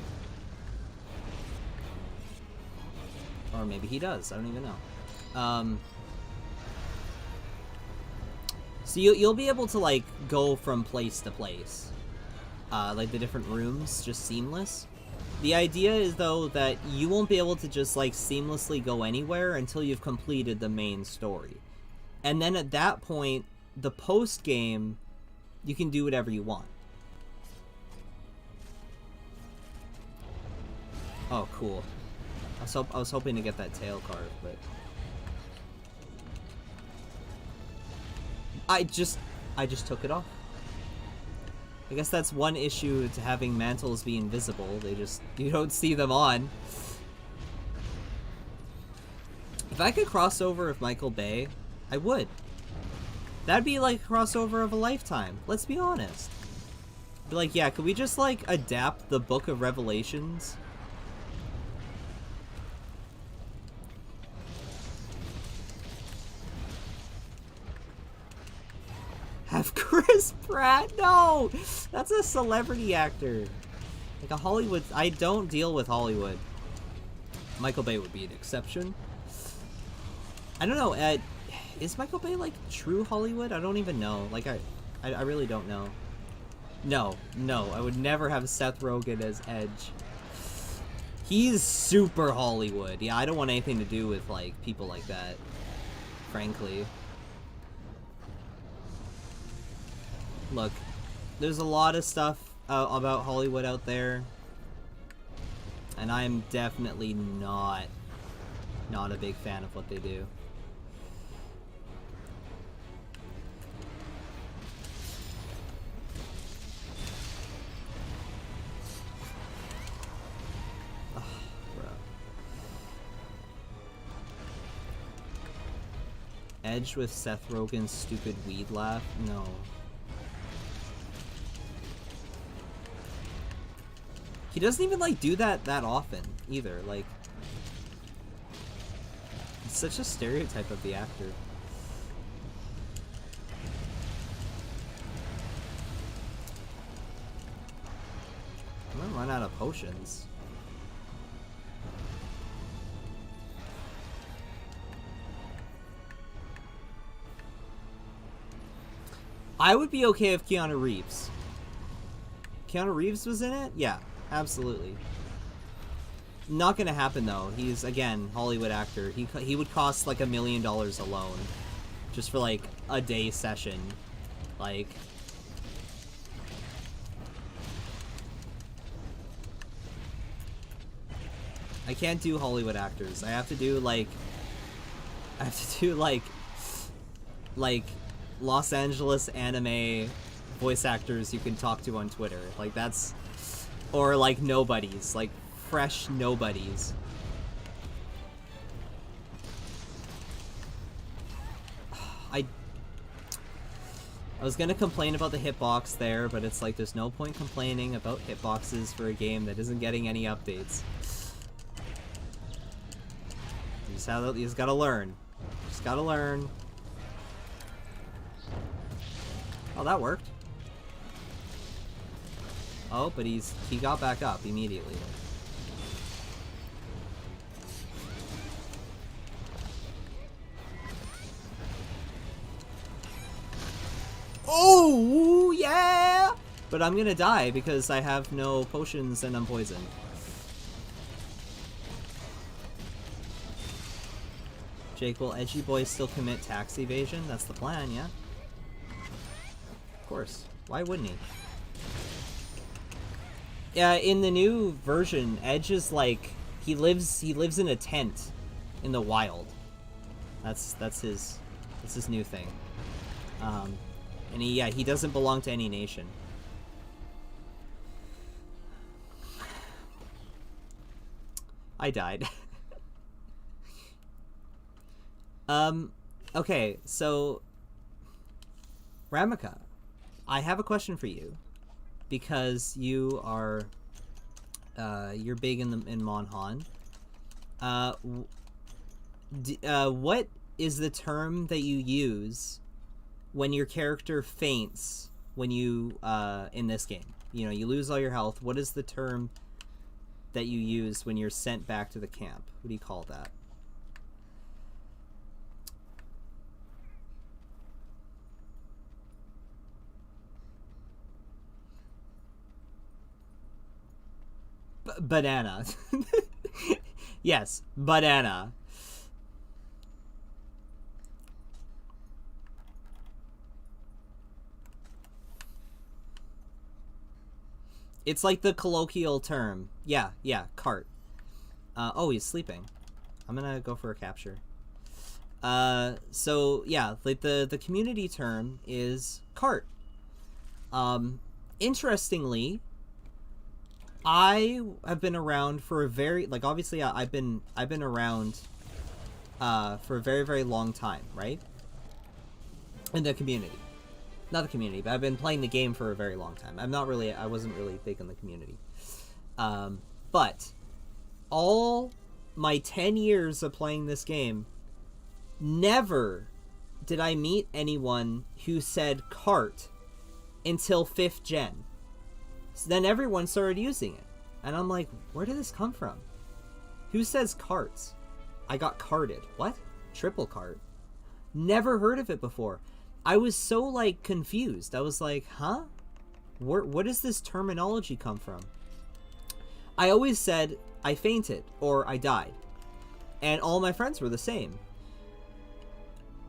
Or maybe he does. I don't even know. So you'll be able to like go from place to place, like the different rooms, just seamless. The idea is though that you won't be able to just like seamlessly go anywhere until you've completed the main story, and then at that point, the post game, you can do whatever you want. Oh, cool. I was hoping to get that tail card, but I just took it off. I guess that's one issue to having mantles be invisible. You don't see them on. If I could cross over with Michael Bay, I would. That'd be like a crossover of a lifetime. Let's be honest. Be like, yeah, could we just like adapt the Book of Revelations? Have Chris Pratt? No! That's a celebrity actor. Like a Hollywood... I don't deal with Hollywood. Michael Bay would be an exception. I don't know, is Michael Bay like true Hollywood? I don't even know. Like, I really don't know. No, I would never have Seth Rogen as Edge. He's super Hollywood. Yeah, I don't want anything to do with like people like that, frankly. Look, there's a lot of stuff about Hollywood out there, and I'm definitely not a big fan of what they do. Ugh, bro. Edge with Seth Rogen's stupid weed laugh? No. He doesn't even, like, do that often, either. Like, it's such a stereotype of the actor. I'm gonna run out of potions. I would be okay if Keanu Reeves. Keanu Reeves was in it? Yeah. Absolutely. Not gonna happen though. He's, again, Hollywood actor. He would cost like $1 million alone, just for like a day session. Like, I can't do Hollywood actors. I have to do like Los Angeles anime voice actors you can talk to on Twitter. Like that's. Or, like, nobodies. Like, fresh nobodies. I was gonna complain about the hitbox there, but it's like, there's no point complaining about hitboxes for a game that isn't getting any updates. You just gotta learn. Just gotta learn. Oh, that worked. Oh, but he got back up immediately. But I'm gonna die because I have no potions and I'm poisoned. Jake, will Edgy Boy still commit tax evasion? That's the plan, yeah? Of course. Why wouldn't he? Yeah, in the new version, Edge is like he lives in a tent in the wild. That's his new thing. And he doesn't belong to any nation. I died. Okay, so Ramika, I have a question for you because you are you're big in Monhan. What is the term that you use when your character faints when you in this game? You know, you lose all your health. What is the term that you use when you're sent back to the camp? What do you call that? Banana. Yes, banana. It's like the colloquial term. Yeah, cart. Oh, he's sleeping. I'm gonna go for a capture. So yeah, like the community term is cart. Interestingly, I have been around for a very, like, obviously I've been around for a very, very long time, right? In the community. Not the community, but I've been playing the game for a very long time. I wasn't really big in the community. But all my 10 years of playing this game, never did I meet anyone who said cart until 5th gen. So then everyone started using it. And I'm like, where did this come from? Who says carts? I got carted. What? Triple cart? Never heard of it before. I was so, like, confused. I was like, huh? Where does this terminology come from? I always said I fainted or I died. And all my friends were the same.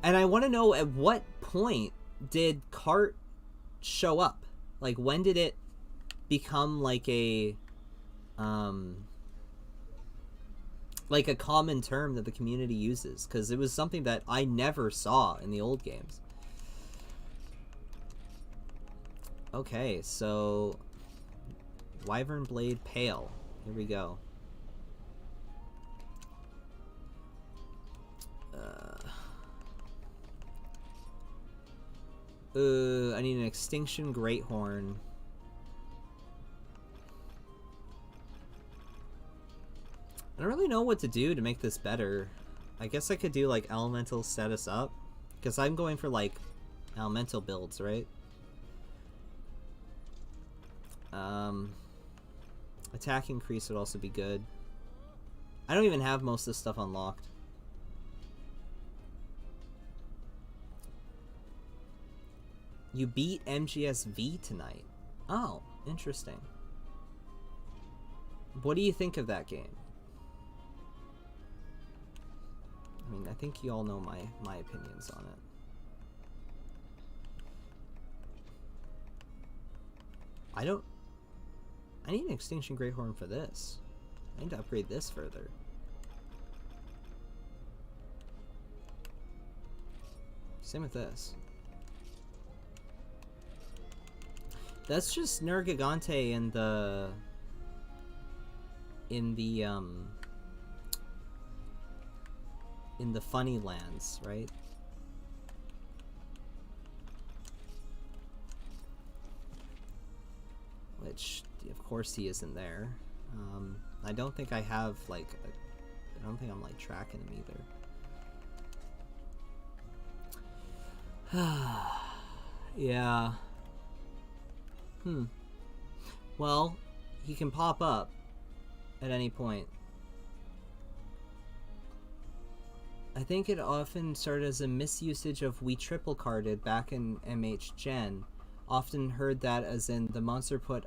And I want to know, at what point did cart show up? Like, when did it become like a common term that the community uses? Because it was something that I never saw in the old games. Okay, so Wyvern Blade Pale. Here we go. I need an Extinction Greathorn. I don't really know what to do to make this better. I guess I could do, like, Elemental Status Up. Because I'm going for, like, Elemental builds, right? Attack increase would also be good. I don't even have most of this stuff unlocked. You beat MGSV tonight. Oh, interesting. What do you think of that game? I mean, I think you all know my opinions on it. I need an Extinction Greathorn for this. I need to upgrade this further. Same with this. That's just Nergigante in the funny lands, right? Which, of course, he isn't there. I don't think I have, like, I don't think I'm, like, tracking him either. Yeah. Well, he can pop up at any point. I think it often started as a misusage of "we triple carded" back in MH Gen. often heard that as in the monster put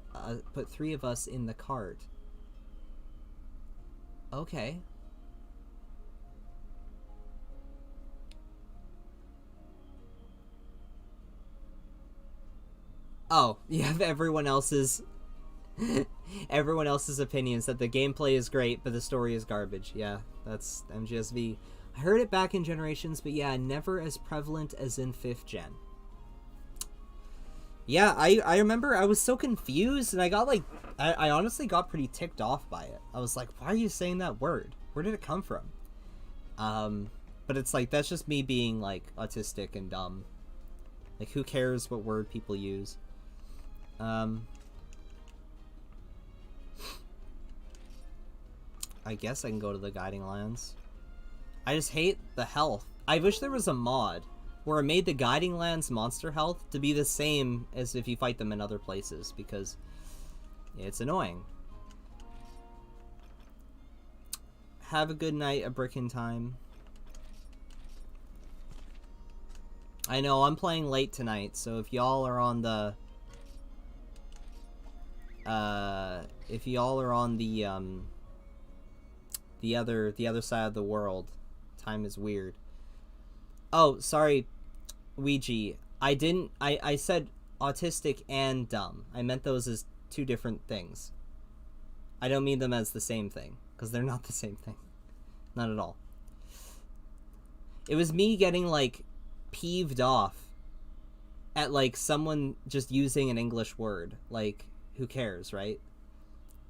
3 of us in the cart. Okay. Oh, you have everyone else's opinions that the gameplay is great, but the story is garbage. Yeah, that's MGSV. I heard it back in Generations, but yeah, never as prevalent as in 5th gen. Yeah, I remember I was so confused, and I got like, I honestly got pretty ticked off by it. I was like, why are you saying that word? Where did it come from? But it's like, that's just me being like autistic and dumb. Like, who cares what word people use? I guess I can go to the Guiding Lands. I just hate the health. I wish there was a mod where it made the Guiding Lands monster health to be the same as if you fight them in other places, because it's annoying. Have a good night, a brick in time. I know, I'm playing late tonight, so if y'all are on the... if y'all are on the other side of the world, time is weird. Oh, sorry, Ouija. I said autistic and dumb. I meant those as 2 different things. I don't mean them as the same thing, because they're not the same thing. Not at all. It was me getting, like, peeved off at, like, someone just using an English word. Like, who cares, right?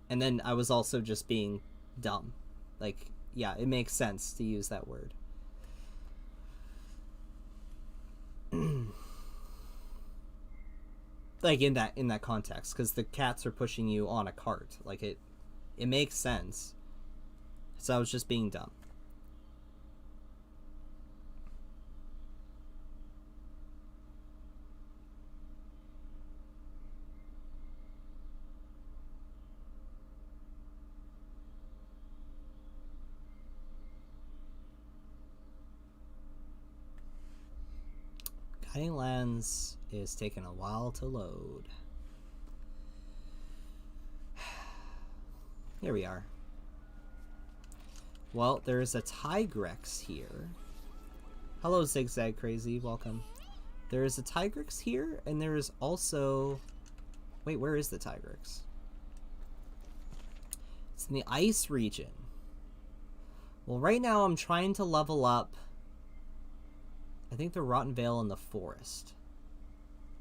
And then I was also just being dumb. Like, yeah, it makes sense to use that word. Like, in that context, because the cats are pushing you on a cart. Like, it makes sense. So I was just being dumb. Guiding Lands is taking a while to load. Here we are. Well, there's a Tigrex here. Hello, Zigzag Crazy. Welcome. There is a Tigrex here, and there is also... Wait, where is the Tigrex? It's in the ice region. Well, right now I'm trying to level up... I think the Rotten Vale in the forest.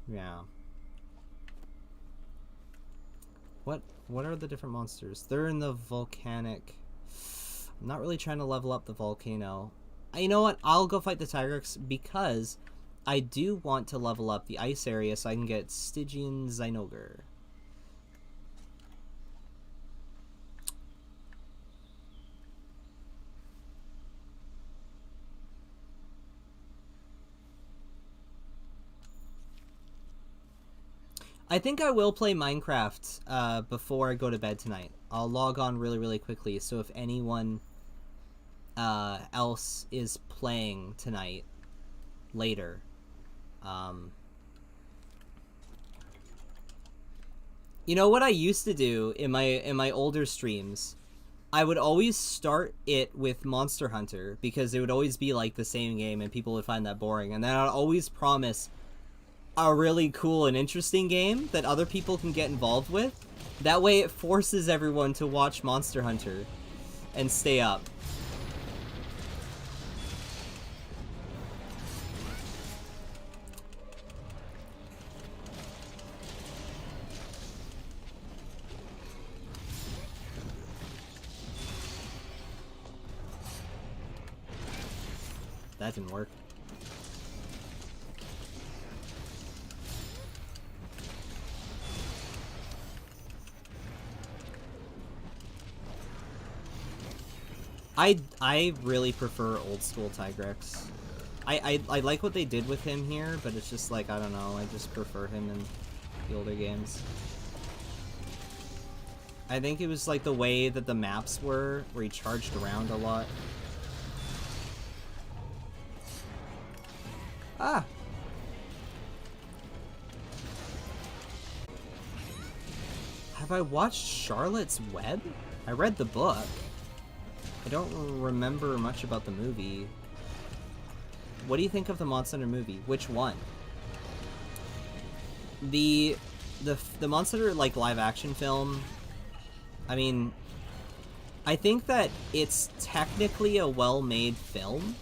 Yeah. What are the different monsters? They're in the volcanic... I'm not really trying to level up the volcano. You know what? I'll go fight the Tigrex because I do want to level up the ice area so I can get Stygian Zynoger. I think I will play Minecraft before I go to bed tonight. I'll log on really quickly, so if anyone else is playing tonight later, you know what I used to do in my older streams? I would always start it with Monster Hunter because it would always be like the same game and people would find that boring, and then I'd always promise a really cool and interesting game that other people can get involved with. That way it forces everyone to watch Monster Hunter and stay up. That didn't work. I really prefer old school Tigrex. I like what they did with him here, but it's just like, I don't know, I just prefer him in the older games. I think it was like the way that the maps were, where he charged around a lot. Ah! Have I watched Charlotte's Web? I read the book. I don't remember much about the movie. What do you think of the Monster Hunter movie? Which one? The Monster Hunter, like, live-action film, I mean, I think that it's technically a well-made film,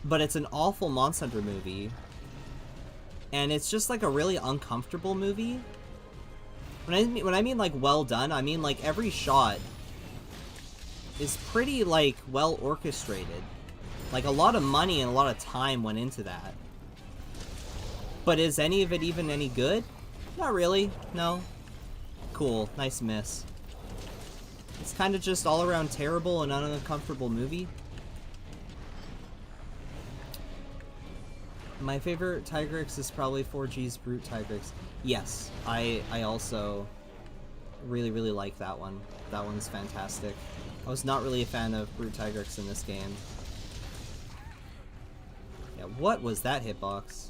but it's an awful Monster Hunter movie, and it's just, like, a really uncomfortable movie. When I mean, like, well done, I mean, like, every shot is pretty, like, well orchestrated. Like, a lot of money and a lot of time went into that. But is any of it even any good? Not really, no. Cool, nice miss. It's kind of just all around terrible and uncomfortable movie. My favorite Tigrex is probably 4G's Brute Tigrex. Yes, I also really, really like that one. That one's fantastic. I was not really a fan of Brute Tigrex in this game. Yeah, what was that hitbox?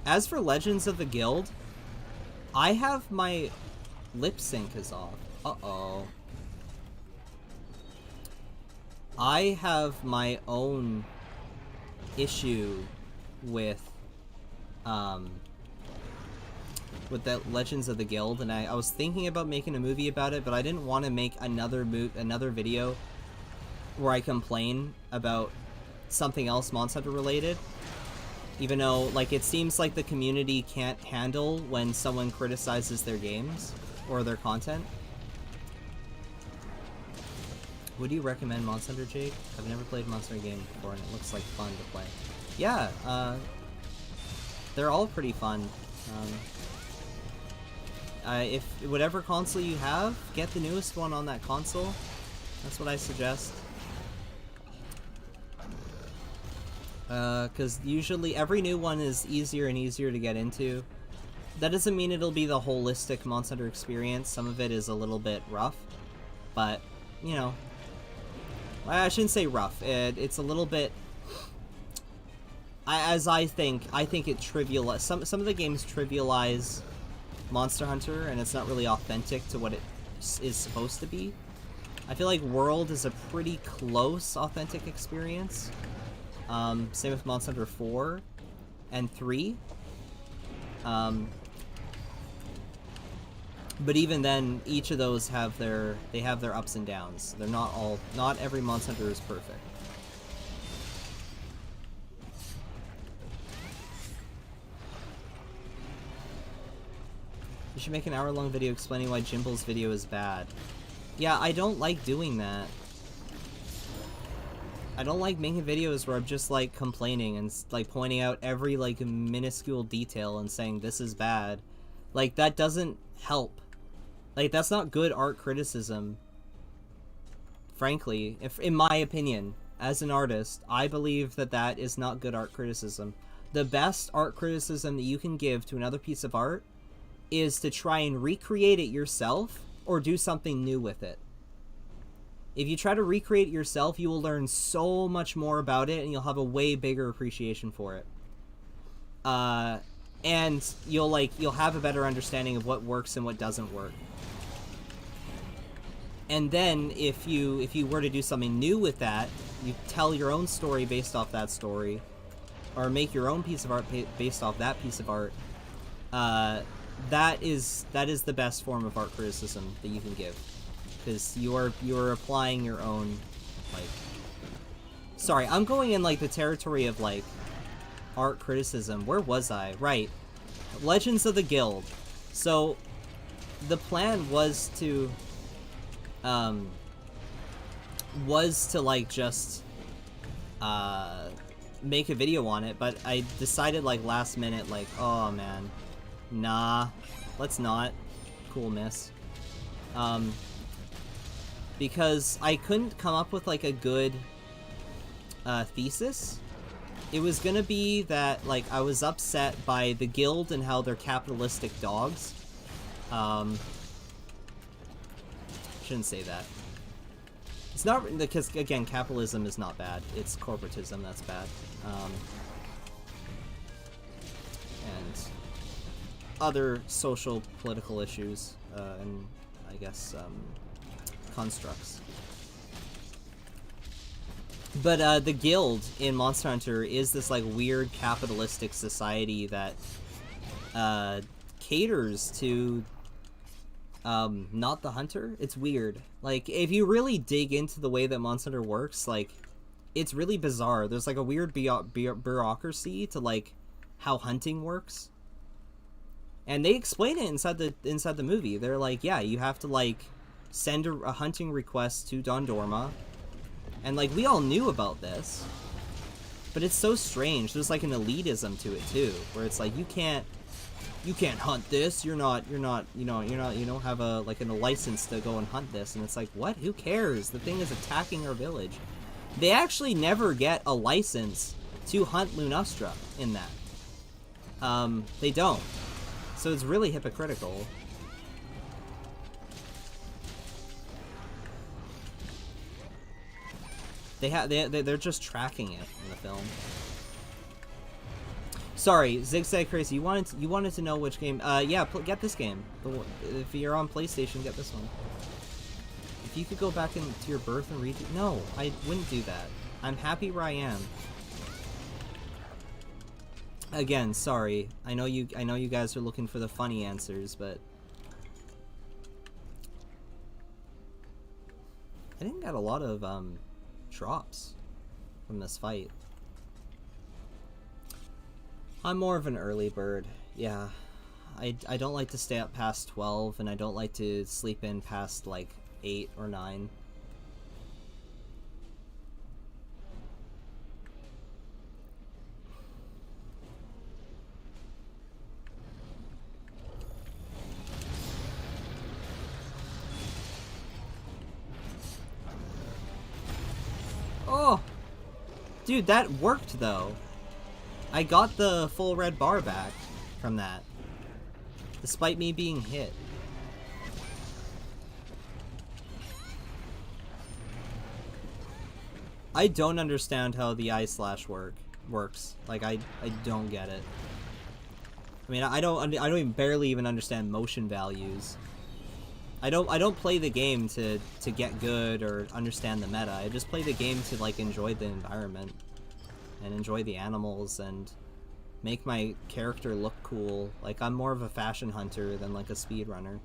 As for Legends of the Guild, I have my lip sync is off. Uh-oh. I have my own issue with that Legends of the Guild, and I was thinking about making a movie about it, but I didn't want to make another video where I complain about something else Monster Hunter related. Even though, like, it seems like the community can't handle when someone criticizes their games or their content. Would you recommend Monster Hunter, Jake? I've never played Monster Hunter game before, and it looks like fun to play. Yeah, they're all pretty fun. If whatever console you have, get the newest one on that console. That's what I suggest. Because usually every new one is easier and easier to get into. That doesn't mean it'll be the holistic Monster Hunter experience. Some of it is a little bit rough, but, you know, I shouldn't say rough. It's a little bit, I think it trivializes, some of the games trivialize Monster Hunter, and it's not really authentic to what it is supposed to be. I feel like World is a pretty close authentic experience. Same with Monster Hunter 4 and 3. But even then, each of those have their ups and downs. They're not every Monster Hunter is perfect. You should make an hour-long video explaining why Jimble's video is bad. Yeah, I don't like doing that. I don't like making videos where I'm just, like, complaining and, like, pointing out every, like, minuscule detail and saying this is bad. Like, that doesn't help. Like, that's not good art criticism. Frankly, in my opinion, as an artist, I believe that that is not good art criticism. The best art criticism that you can give to another piece of art is to try and recreate it yourself or do something new with it. If you try to recreate it yourself, you will learn so much more about it, and you'll have a way bigger appreciation for it. And you'll have a better understanding of what works and what doesn't work. And then, if you were to do something new with that, you tell your own story based off that story, or make your own piece of art based off that piece of art. That is the best form of art criticism that you can give. Because you're applying your own, like... Sorry, I'm going in, like, the territory of, like, art criticism. Where was I? Right. Legends of the Guild. So, the plan was to, like, just, make a video on it, but I decided, like, last minute, like, oh, man. Nah. Let's not. Cool miss. Because I couldn't come up with, like, a good thesis. It was gonna be that, like, I was upset by the guild and how they're capitalistic dogs. Shouldn't say that. It's not, because, again, capitalism is not bad. It's corporatism that's bad. other social political issues and I guess constructs. But the guild in Monster Hunter is this like weird capitalistic society that caters to not the hunter. It's weird. Like, if you really dig into the way that Monster Hunter works, like, it's really bizarre. There's like a weird bureaucracy to like how hunting works, and they explain it inside the movie. They're like, yeah, you have to like send a hunting request to Dondorma, and like we all knew about this, but it's so strange. There's like an elitism to it too, where it's like you can't hunt this. You don't have a license to go and hunt this, and it's like, what? Who cares? The thing is attacking our village. They actually never get a license to hunt Lunastra in that. They don't. So it's really hypocritical. They're just tracking it in the film. Sorry, Zigzag Crazy. You wanted to know which game? Yeah, get this game. If you're on PlayStation, get this one. If you could go back into your birth and read it, no, I wouldn't do that. I'm happy where I am. Again, sorry. I know you guys are looking for the funny answers, but I didn't get a lot of drops from this fight. I'm more of an early bird. Yeah. I don't like to stay up past 12, and I don't like to sleep in past like 8 or 9. Oh! Dude, that worked though. I got the full red bar back from that, despite me being hit. I don't understand how the eye slash works. Like, I don't get it. I mean, I don't even barely even understand motion values. I don't play the game to get good or understand the meta. I just play the game to like enjoy the environment and enjoy the animals and make my character look cool. Like, I'm more of a fashion hunter than like a speedrunner.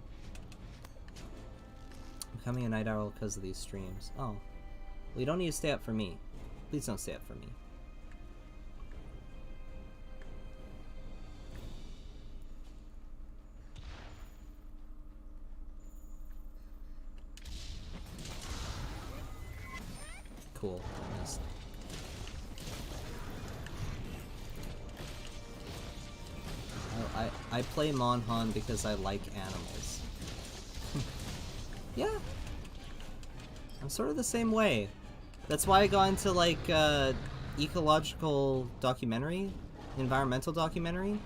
Becoming a night owl because of these streams. Oh. Well, you don't need to stay up for me. Please don't stay up for me. Cool. Nice. I play Monhan because I like animals. Yeah. I'm sort of the same way. That's why I got into like ecological documentary, environmental documentary.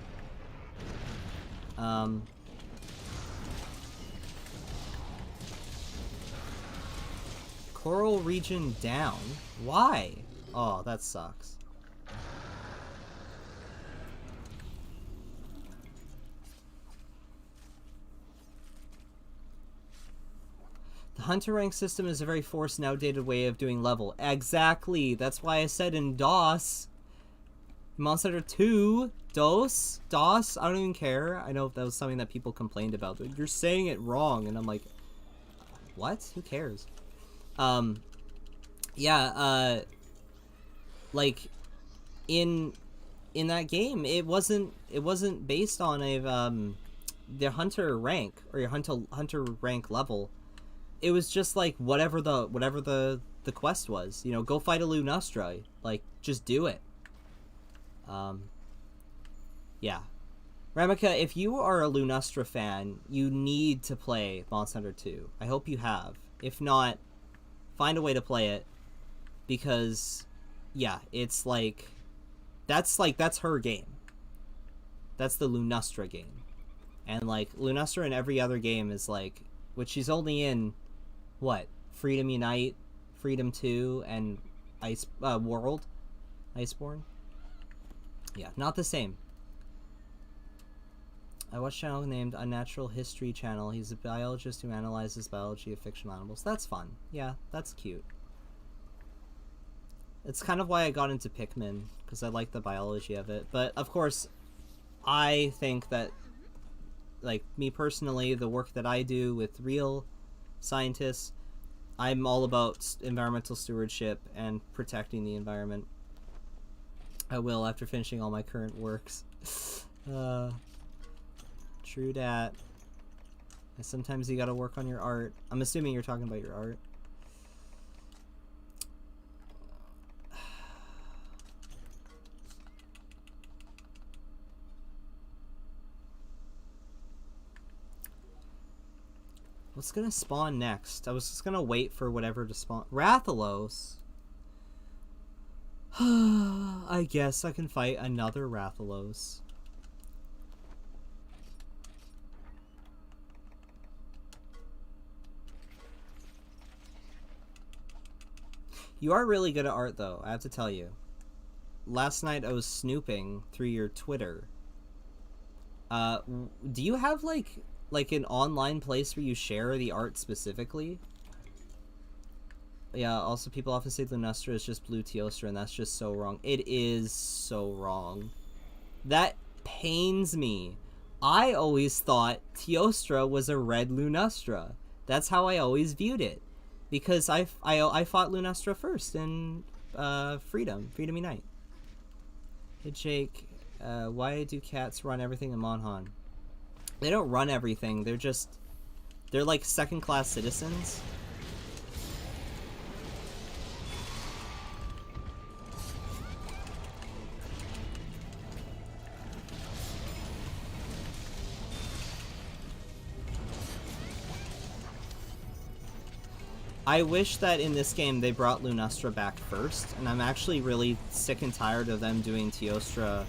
Coral region down. Why? Oh, that sucks. The hunter rank system is a very forced and outdated way of doing level. Exactly. That's why I said in DOS. Monster Hunter 2. DOS. I don't even care. I know that was something that people complained about. But you're saying it wrong. And I'm like, what? Who cares? Yeah, like, in that game, it wasn't based on a, the hunter rank, or your hunter rank level. It was just like whatever the quest was, you know, go fight a Lunastra, like, just do it. Yeah. Ramika, if you are a Lunastra fan, you need to play Monster Hunter 2. I hope you have. If not, find a way to play it, because, yeah, it's like, that's her game. That's the Lunastra game. And, like, Lunastra in every other game is, like, which she's only in, what? Freedom Unite, Freedom 2, and World? Iceborne? Yeah, not the same. I watch a channel named Unnatural History Channel. He's a biologist who analyzes biology of fictional animals. That's fun. Yeah, that's cute. It's kind of why I got into Pikmin, because I like the biology of it. But, of course, I think that, like, me personally, the work that I do with real scientists, I'm all about environmental stewardship and protecting the environment. I will after finishing all my current works. True dat. And sometimes you gotta work on your art. I'm assuming you're talking about your art. What's gonna spawn next? I was just gonna wait for whatever to spawn. Rathalos? I guess I can fight another Rathalos. You are really good at art, though, I have to tell you. Last night I was snooping through your Twitter. Do you have, like an online place where you share the art specifically? Yeah, also people often say Lunastra is just blue Teostra, and that's just so wrong. It is so wrong. That pains me. I always thought Teostra was a red Lunastra. That's how I always viewed it. Because I fought Lunastra first in Freedom Unite. Hey Jake, why do cats run everything in Monhan? They don't run everything, they're like second-class citizens. I wish that in this game they brought Lunastra back first, and I'm actually really sick and tired of them doing Teostra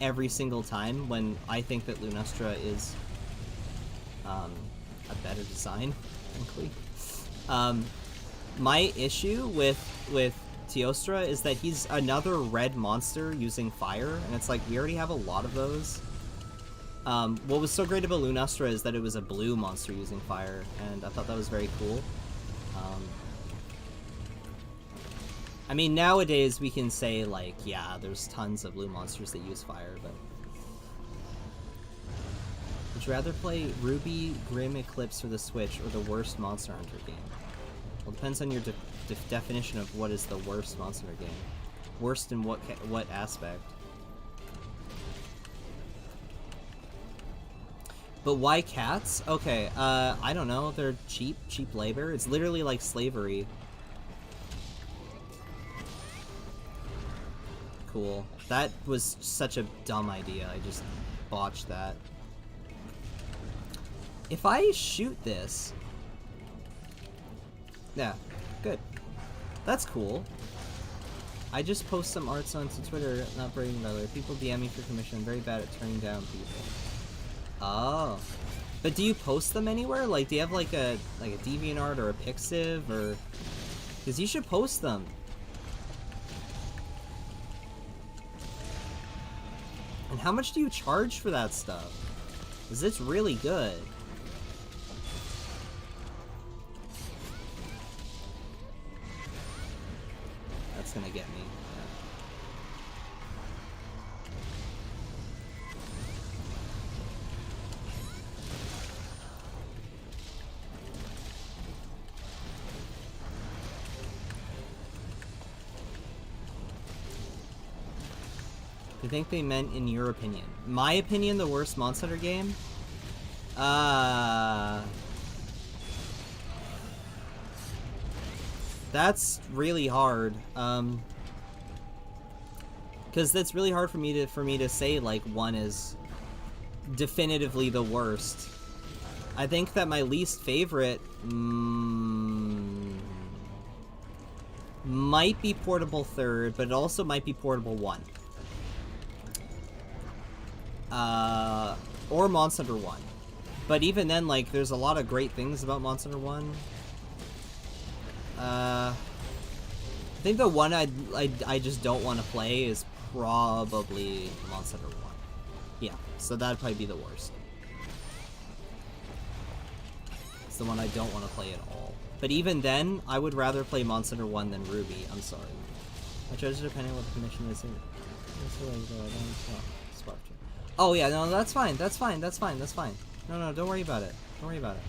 every single time when I think that Lunastra is a better design, frankly. My issue with Teostra is that he's another red monster using fire, and it's like we already have a lot of those. What was so great about Lunastra is that it was a blue monster using fire, and I thought that was very cool. I mean, nowadays we can say, like, yeah, there's tons of blue monsters that use fire, but... Would you rather play Ruby Grim Eclipse for the Switch or the worst Monster Hunter game? Well, it depends on your definition of what is the worst Monster Hunter game. Worst in what aspect? But why cats? Okay, I don't know. They're cheap labor. It's literally like slavery. Cool. That was such a dumb idea. I just botched that. If I shoot this... Yeah, good. That's cool. I just post some arts onto Twitter, not bragging by the way. People DM me for commission. I'm very bad at turning down people. Oh. But do you post them anywhere? Like, do you have like a DeviantArt or a Pixiv or... Because you should post them. And how much do you charge for that stuff? Because it's really good. That's gonna get me. I think they meant in your opinion. My opinion, the worst Monster Hunter game? That's really hard. Because that's really hard for me to say like one is definitively the worst. I think that my least favorite might be Portable Third, but it also might be Portable 1. Or Monster Hunter 1. But even then, like, there's a lot of great things about Monster Hunter 1. I think the one I just don't want to play is probably Monster Hunter 1. Yeah, so that'd probably be the worst. It's the one I don't want to play at all. But even then, I would rather play Monster Hunter 1 than Ruby. I'm sorry. I judge it depending on what the condition is. Oh yeah, no, that's fine. That's fine. That's fine. That's fine. No, don't worry about it. Don't worry about it.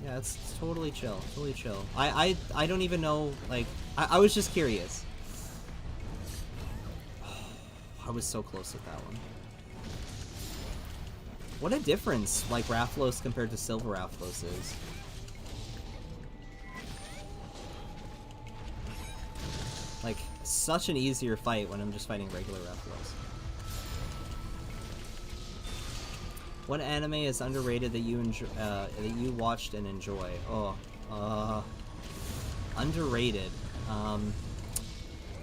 Yeah, it's totally chill. Totally chill. I don't even know, like, I was just curious. I was so close with that one. What a difference, like, Rathalos compared to Silver Rathalos is. Like, such an easier fight when I'm just fighting regular Rathalos. What anime is underrated that you enjoy, that you watched and enjoy? Oh, underrated. I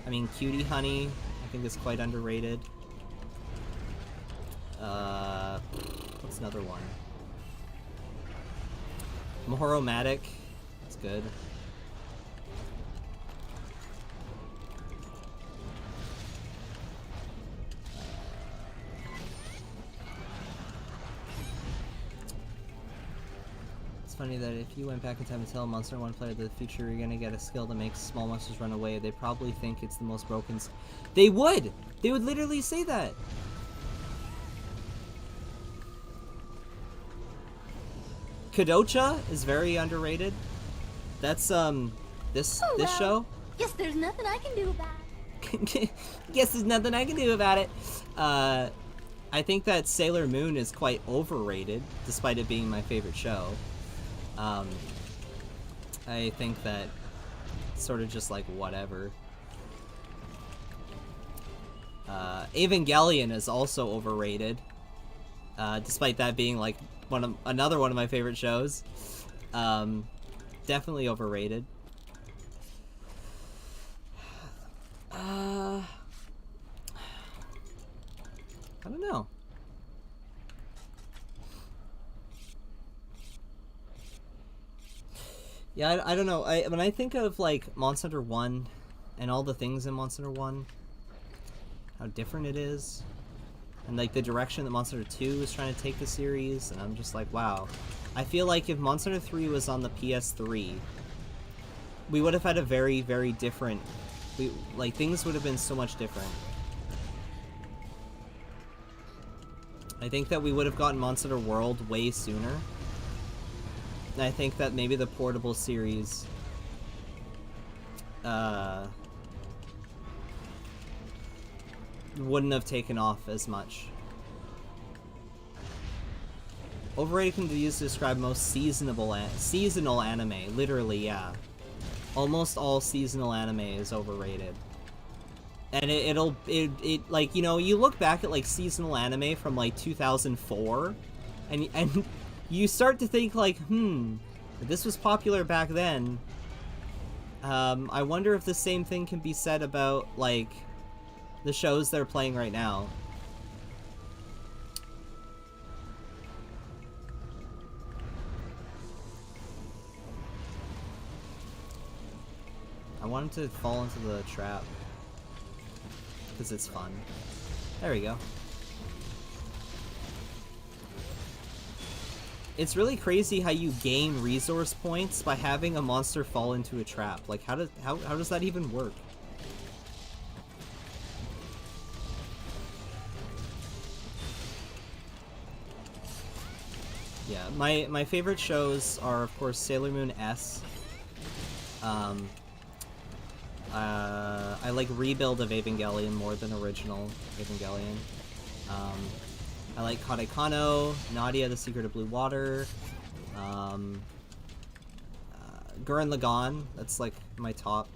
mean, Cutie Honey, I think is quite underrated. What's another one? Mahoromatic, that's good. It's funny that if you went back in time and tell a Monster 1 player the future you're gonna get a skill that makes small monsters run away, they probably think it's the most broken They would! They would literally say that! Kadocha is very underrated. That's, this show. Guess there's nothing I can do about it. Guess there's nothing I can do about it. I think that Sailor Moon is quite overrated, despite it being my favorite show. I think that sort of just like whatever. Evangelion is also overrated, despite that being like another one of my favorite shows. Definitely overrated. I don't know. Yeah, I don't know. When I think of like Monster Hunter 1 and all the things in Monster Hunter 1, how different it is, and like the direction that Monster Hunter 2 is trying to take the series, and I'm just like, wow. I feel like if Monster Hunter 3 was on the PS3, we would have had a very, very different, things would have been so much different. I think that we would have gotten Monster Hunter World way sooner. And I think that maybe the portable series wouldn't have taken off as much. Overrated can be used to describe most seasonal anime. Literally, yeah. Almost all seasonal anime is overrated. And it like, you know, you look back at like seasonal anime from like 2004 and you start to think like, if this was popular back then, I wonder if the same thing can be said about like the shows they're playing right now. I want him to fall into the trap because it's fun. There we go. It's really crazy how you gain resource points by having a monster fall into a trap. Like, how does that even work? Yeah, my favorite shows are, of course, Sailor Moon S. I like Rebuild of Evangelion more than original Evangelion. I like Kadekano, Nadia, The Secret of Blue Water, Gurren Lagann, that's like my top.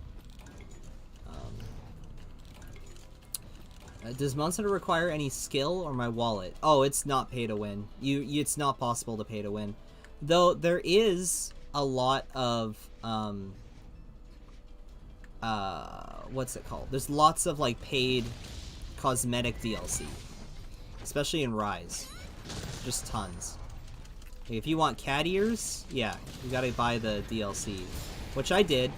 Does Monster Hunter require any skill or my wallet? Oh, it's not pay to win. It's not possible to pay to win. Though there is a lot of, what's it called? There's lots of like paid cosmetic DLC. Especially in Rise. Just tons. If you want cat ears, yeah, you gotta buy the DLC. Which I did.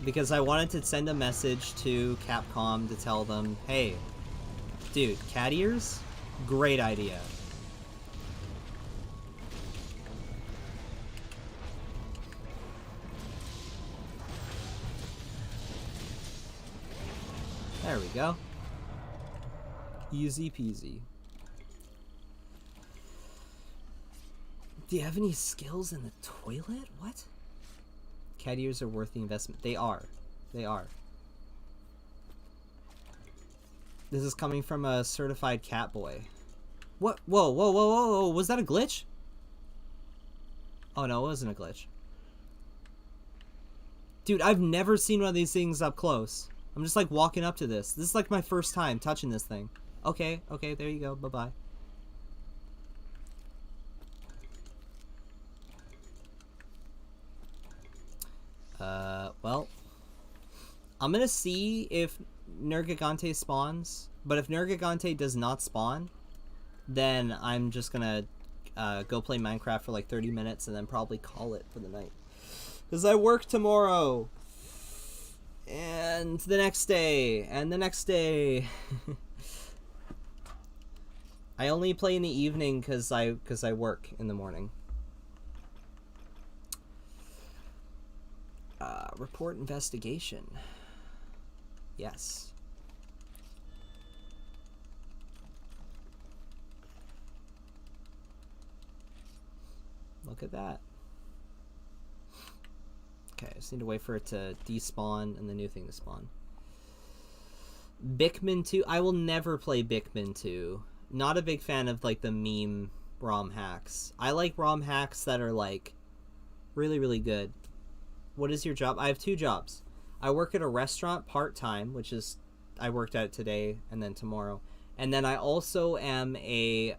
because I wanted to send a message to Capcom to tell them, hey, dude, cat ears? Great idea. There we go. Easy peasy. Do you have any skills in the toilet? What? Cat ears are worth the investment. They are. They are. This is coming from a certified cat boy. What? Whoa, whoa, whoa, whoa, whoa. Was that a glitch? Oh no, it wasn't a glitch. Dude, I've never seen one of these things up close. I'm just like walking up to this. This is like my first time touching this thing. Okay, okay, there you go. Bye-bye. Well, I'm gonna see if Nergigante spawns, but if Nergigante does not spawn, then I'm just gonna go play Minecraft for like 30 minutes and then probably call it for the night. Because I work tomorrow! And the next day, and the next day. I only play in the evening because I work in the morning. Report investigation. Yes. Look at that. Okay, I just need to wait for it to despawn and the new thing to spawn. Pikmin 2. I will never play Pikmin 2. Not a big fan of like the meme ROM hacks. I like ROM hacks that are like really, really good. What is your job? I have 2 jobs. I work at a restaurant part-time, which is I worked at it today and then tomorrow. And then I also am a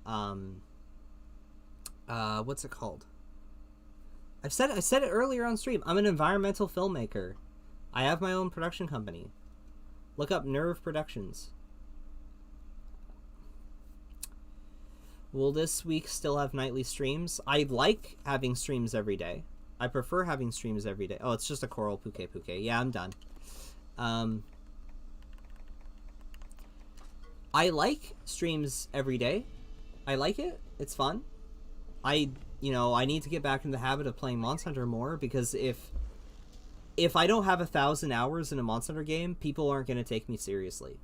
what's it called? I said it earlier on stream. I'm an environmental filmmaker. I have my own production company. Look up Nerve Productions. Will this week still have nightly streams? I like having streams every day. I prefer having streams every day. Oh, it's just a coral puke. Yeah, I'm done. I like streams every day. I like it. It's fun. I need to get back in the habit of playing Monster Hunter more, because if I don't have 1,000 hours in a Monster Hunter game, people aren't going to take me seriously.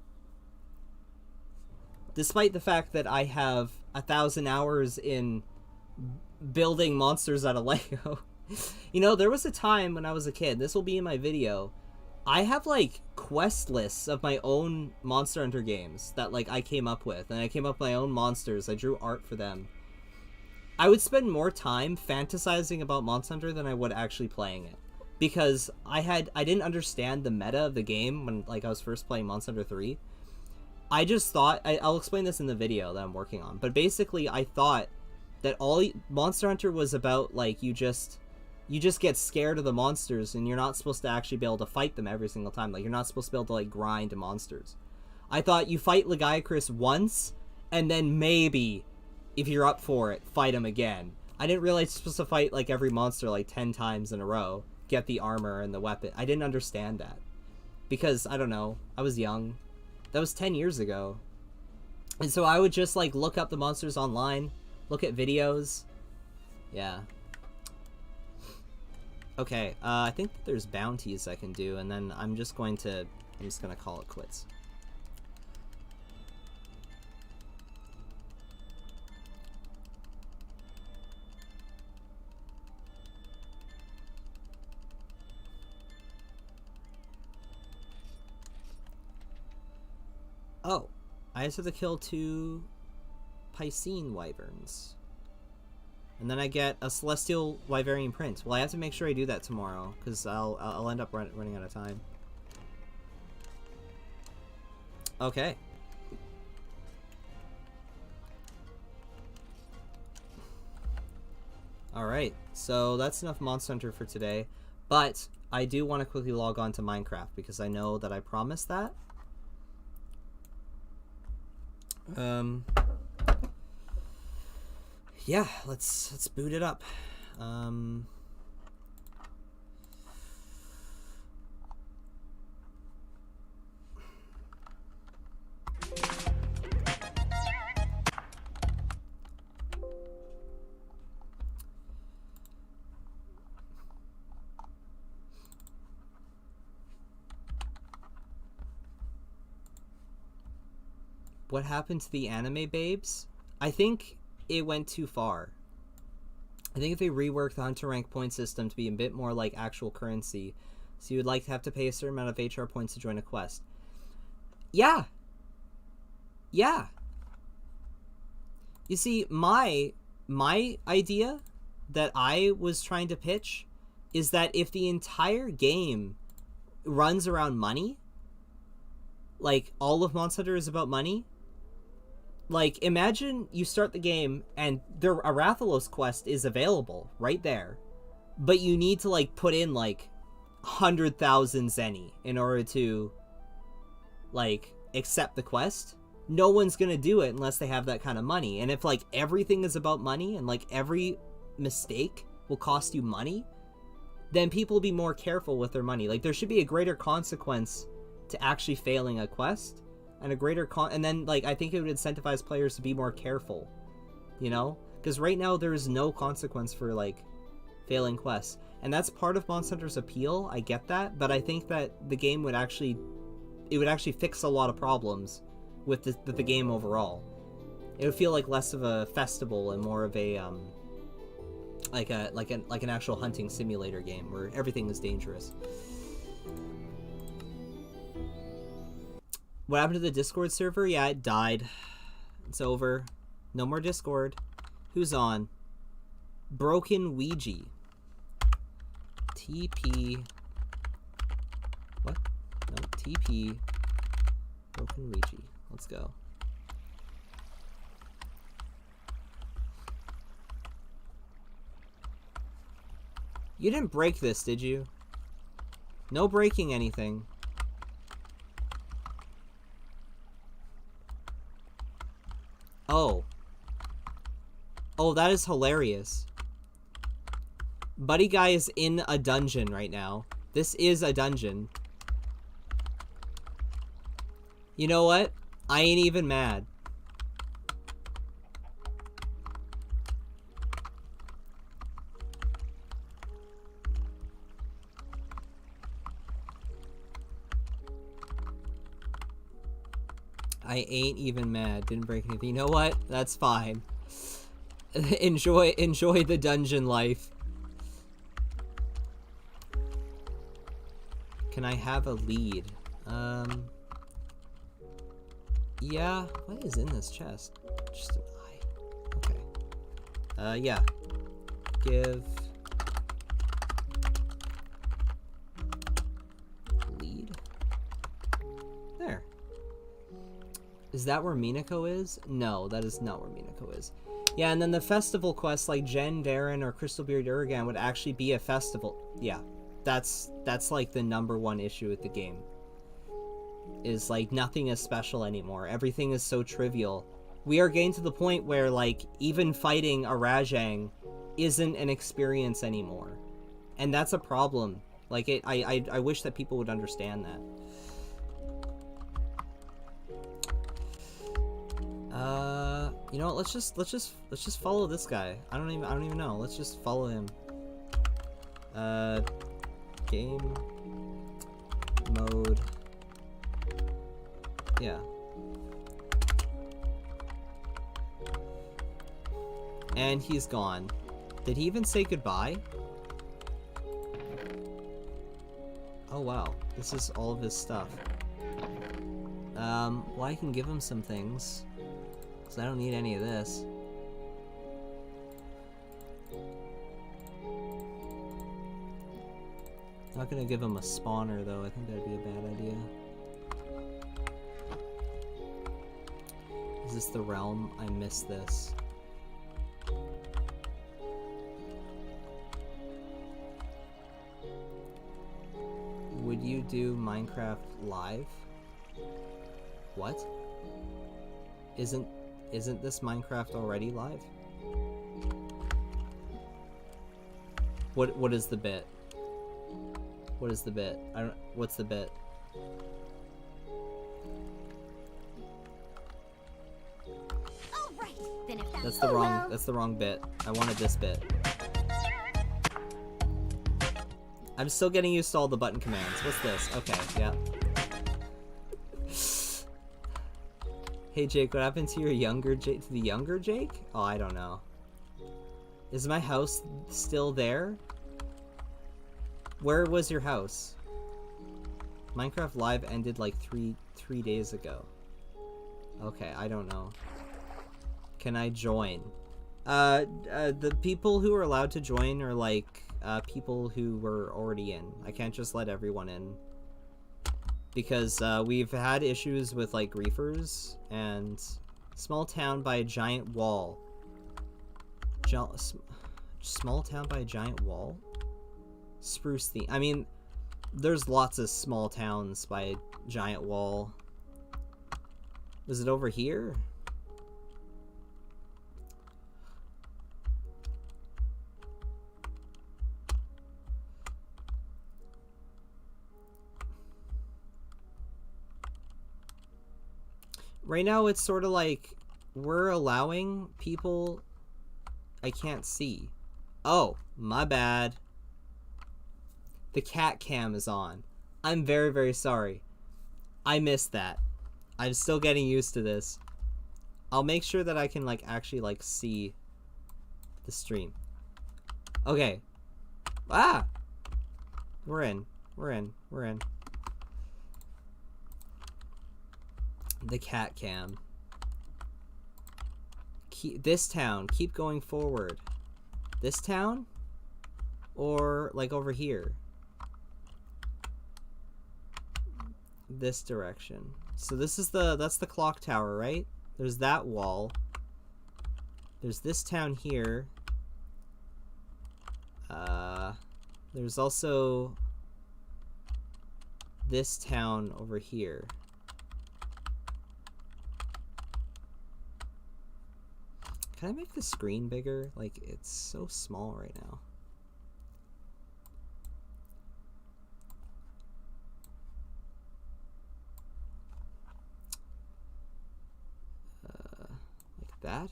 Despite the fact that I have 1,000 hours in building monsters out of Lego. You know, there was a time when I was a kid, this will be in my video, I have like quest lists of my own Monster Hunter games that like I came up with, and I came up with my own monsters. I drew art for them. I would spend more time fantasizing about Monster Hunter than I would actually playing it, because I didn't understand the meta of the game when like I was first playing Monster Hunter 3. I just thought, I'll explain this in the video that I'm working on, but basically I thought that all Monster Hunter was about like you just get scared of the monsters and you're not supposed to actually be able to fight them every single time. Like, you're not supposed to be able to like grind monsters. I thought you fight Legiacris once and then maybe, if you're up for it, fight him again. I didn't realize you're supposed to fight like every monster like 10 times in a row, get the armor and the weapon. I didn't understand that because, I don't know, I was young. That was 10 years ago. And so I would just like look up the monsters online, look at videos. Yeah. Okay, I think there's bounties I can do, and then I'm just gonna call it quits. Oh, I just have to kill 2 Piscine wyverns. And then I get a Celestial Wyverian Print. Well, I have to make sure I do that tomorrow, because I'll end up running out of time. Okay. Alright, so that's enough Monster Hunter for today. But I do want to quickly log on to Minecraft, because I know that I promised that. Yeah, let's boot it up. what happened to the anime babes? I think it went too far. I think if they reworked the hunter rank point system to be a bit more like actual currency, so you would like to have to pay a certain amount of HR points to join a quest. Yeah. Yeah. You see, my idea that I was trying to pitch is that if the entire game runs around money, like all of Monster Hunter is about money, like imagine you start the game and the Arathalos quest is available right there, but you need to like put in like 100,000 Zenny in order to like accept the quest. No one's gonna do it unless they have that kind of money. And if like everything is about money and like every mistake will cost you money, then people will be more careful with their money. Like there should be a greater consequence to actually failing a quest, and a greater and then like I think it would incentivize players to be more careful, you know, because right now there is no consequence for like failing quests, and that's part of Monster Hunter's appeal. I get that, but I think that the game would actually fix a lot of problems with the game overall. It would feel like less of a festival and more of a like an actual hunting simulator game where everything is dangerous. What happened to the Discord server? Yeah, it died. It's over. No more Discord. Who's on? Broken Ouija. TP. What? No, TP. Broken Ouija. Let's go. You didn't break this, did you? No breaking anything. Oh. Oh, that is hilarious. Buddy Guy is in a dungeon right now. This is a dungeon. You know what? I ain't even mad. I ain't even mad. Didn't break anything. You know what? That's fine. enjoy the dungeon life. Can I have a lead? Yeah. What is in this chest? Just an eye. Okay. Yeah. Give lead. There. Is that where Minako is? No, that is not where Minako is. Yeah, and then the festival quests like Jen, Darren, or Crystalbeard Uragan would actually be a festival. Yeah, that's like the #1 issue with the game. Is like nothing is special anymore. Everything is so trivial. We are getting to the point where like even fighting a Rajang isn't an experience anymore. And that's a problem. Like I wish that people would understand that. You know what, let's just follow this guy. I don't even know. Let's just follow him. Game mode. Yeah. And he's gone. Did he even say goodbye? Oh wow, this is all of his stuff. Well, I can give him some things. I don't need any of this. Not gonna give him a spawner though, I think that'd be a bad idea. Is this the realm? I missed this. Would you do Minecraft live? What? Isn't this Minecraft already live? What is the bit? What is the bit? What's the bit? All right, then if That's the wrong bit. I wanted this bit. I'm still getting used to all the button commands. What's this? Okay, yeah. Hey Jake, what happened to your younger Jake? To the younger Jake? Oh, I don't know. Is my house still there? Where was your house? Minecraft Live ended like three days ago. Okay, I don't know. Can I join? The people who are allowed to join are like people who were already in. I can't just let everyone in. Because we've had issues with like griefers and small town by a giant wall. Small town by a giant wall? Spruce theme. I mean, there's lots of small towns by a giant wall. Was it over here? Right now it's sort of like we're allowing people I can't see. Oh, my bad. The cat cam is on. I'm very, very sorry. I missed that. I'm still getting used to this. I'll make sure that I can like actually like see the stream. Okay. Ah! We're in. The cat cam. This town. Keep going forward. This town? Or like over here? This direction. So this is that's the clock tower, right? There's that wall. There's this town here. There's also this town over here. Can I make the screen bigger? Like, it's so small right now. Like that?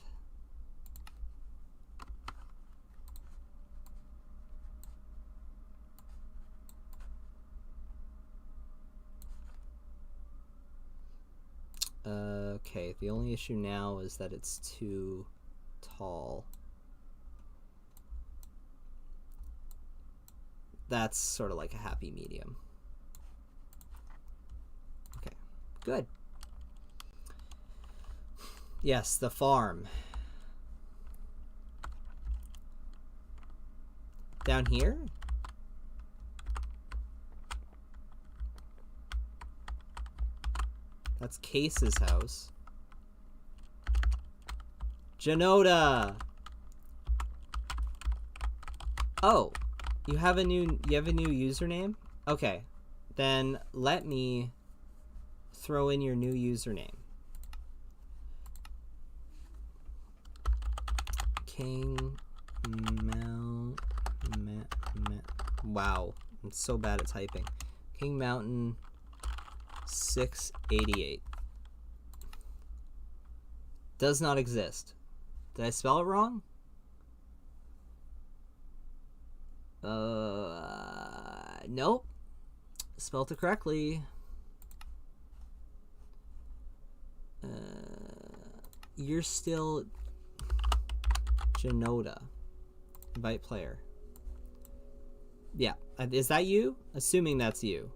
Okay, the only issue now is that it's too tall. That's sort of like a happy medium. Okay, good. Yes, the farm. Down here? That's Case's house. Janoda! Oh, you have a new username? Okay. Then let me throw in your new username. King Wow, I'm so bad at typing. King Mountain 688. Does not exist. Did I spell it wrong? Nope. Spelled it correctly. You're still Janoda. Invite player. Yeah. Is that you? Assuming that's you.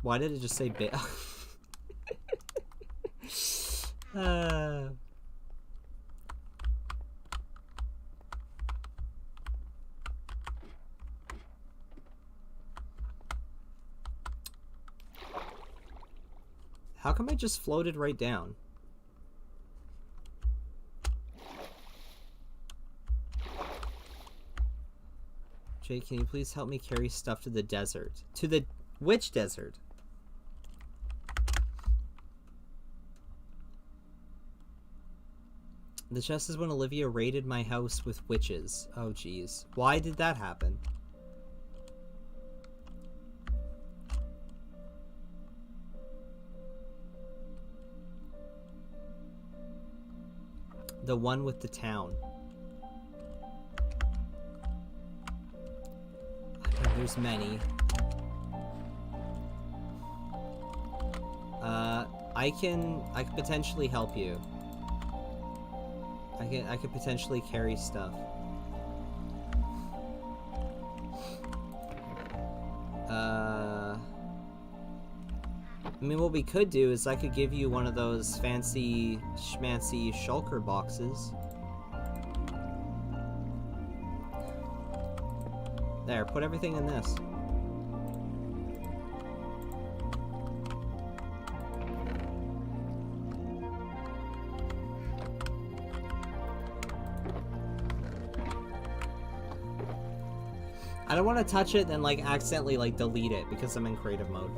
Why did it just say How come I just floated right down? Jay, can you please help me carry stuff to the desert? To the... Which desert? The chest is when Olivia raided my house with witches. Oh, jeez. Why did that happen? The one with the town. There's many. I can potentially help you. I could potentially carry stuff. I mean, what we could do is I could give you one of those fancy schmancy shulker boxes. There, put everything in this. I don't want to touch it and like accidentally like delete it because I'm in creative mode.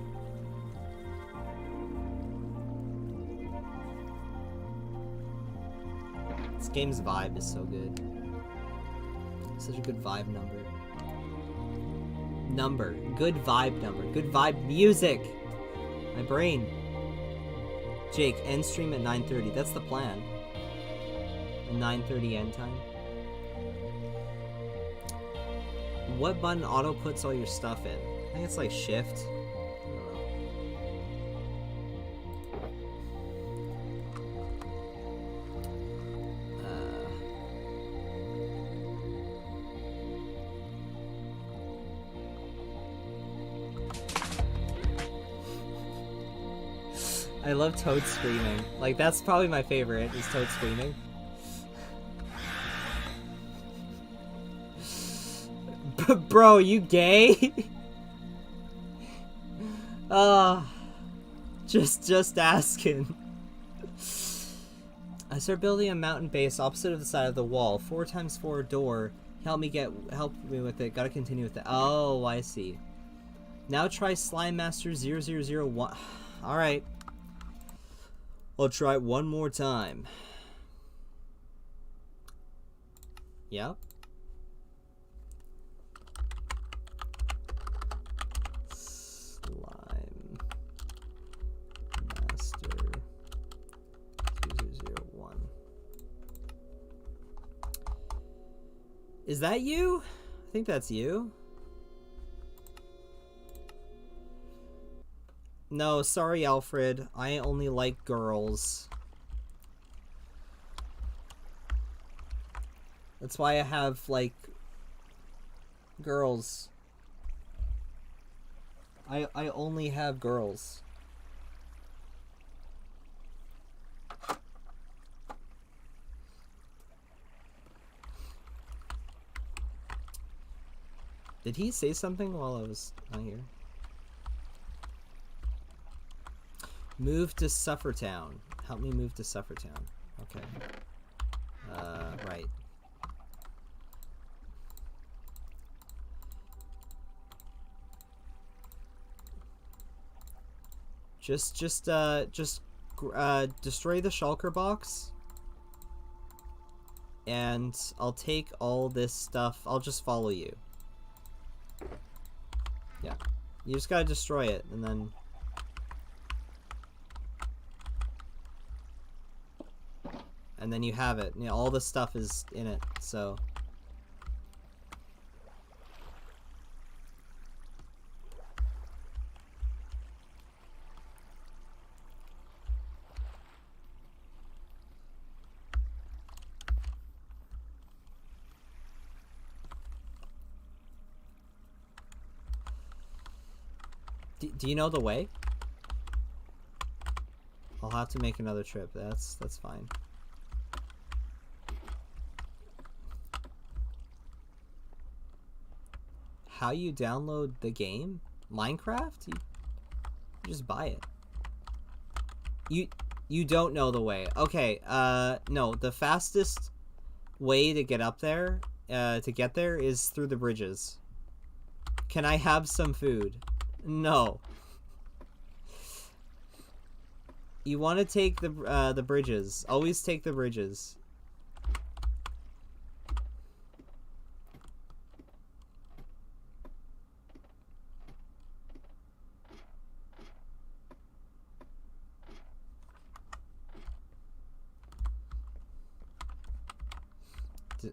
This game's vibe is so good. Such a good vibe number. Good vibe number. Good vibe music. My brain. Jake, end stream at 9:30. That's the plan. 9:30 end time. What button auto puts all your stuff in? I think it's like shift. I don't know. I love Toad screaming. Like, that's probably my favorite, is Toad screaming. Bro, you gay? Just asking. I start building a mountain base opposite of the side of the wall. 4x4 door. Help me with it. Gotta continue with it. Oh, I see. Now try Slime Master 0001. Alright. I'll try it one more time. Yep. Slime Master 0001. Is that you? I think that's you. No, sorry, Alfred. I only like girls. That's why I have, like, girls. I only have girls. Did he say something while I was not here? Move to Suffertown. Help me move to Suffertown. Okay. Right. Just destroy the shulker box. And I'll take all this stuff. I'll just follow you. Yeah. You just gotta destroy it, and then... And then you have it. You know, all the stuff is in it, so... Do you know the way? I'll have to make another trip. That's fine. How you download the game? Minecraft? You just buy it. You don't know the way. Okay, no, the fastest way to get up there, is through the bridges. Can I have some food? No. You want to take the bridges. Always take the bridges.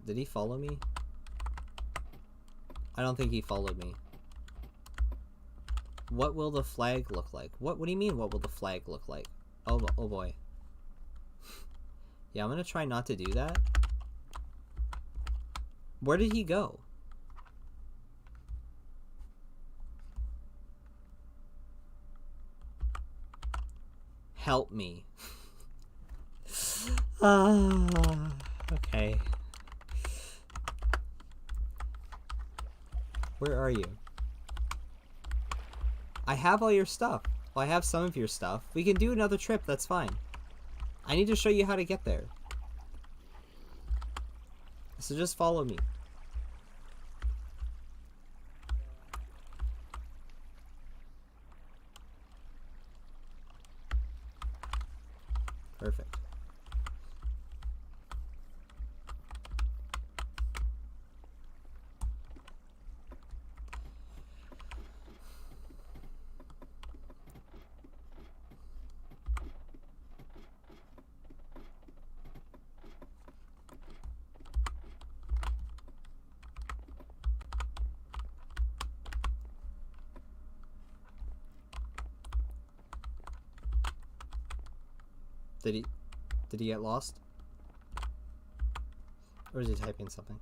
Did he follow me? I don't think he followed me. What will the flag look like? What do you mean, what will the flag look like? Oh boy. Yeah, I'm gonna try not to do that. Where did he go? Help me. Okay. Where are you? I have all your stuff. Well, I have some of your stuff. We can do another trip, that's fine. I need to show you how to get there. So just follow me. Perfect. Did he get lost? Or is he typing something?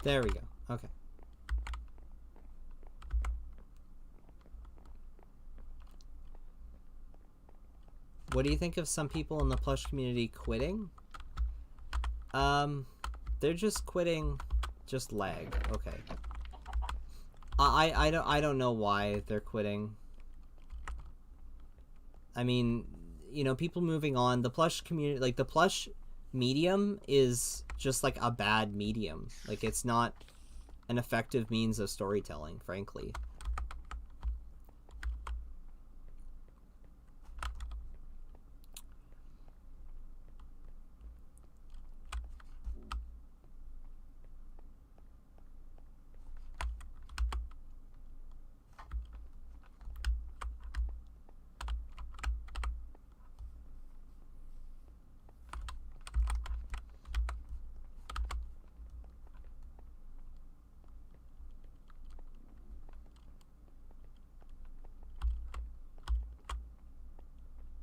There we go. Okay. What do you think of some people in the plush community quitting? They're just quitting, just lag. Okay. I don't know why they're quitting. I mean, you know, people moving on. The plush community, like the plush medium is just like a bad medium. Like it's not an effective means of storytelling, frankly.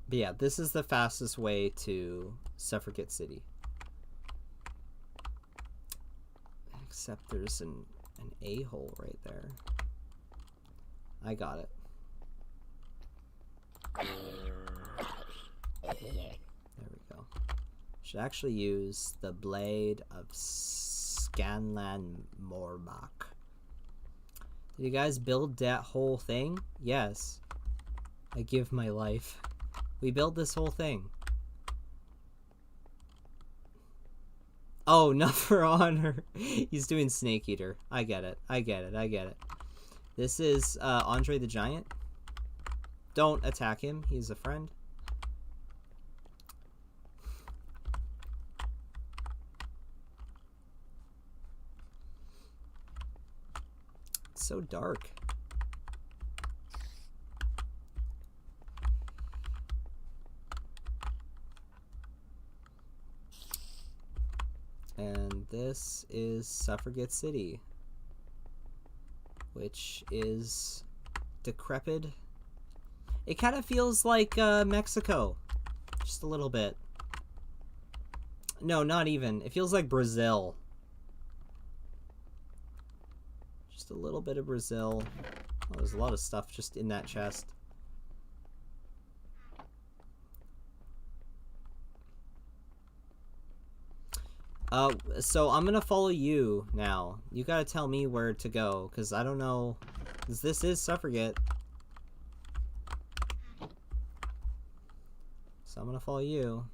But yeah, this is the fastest way to Suffragette City. Except there's an a-hole right there. I got it. There we go. Should actually use the Blade of Scanlan Morbach. Did you guys build that whole thing? Yes. I give my life. We built this whole thing. Oh, not for honor. He's doing Snake Eater. I get it. I get it. I get it. This is Andre the Giant. Don't attack him. He's a friend. It's so dark. And this is Suffragette City, which is decrepit. It kind of feels like Mexico, just a little bit. No, not even. It feels like Brazil. Just a little bit of Brazil. Oh, there's a lot of stuff just in that chest. So I'm gonna follow you now. You gotta tell me where to go, because I don't know. Because this is Suffragette. So I'm gonna follow you.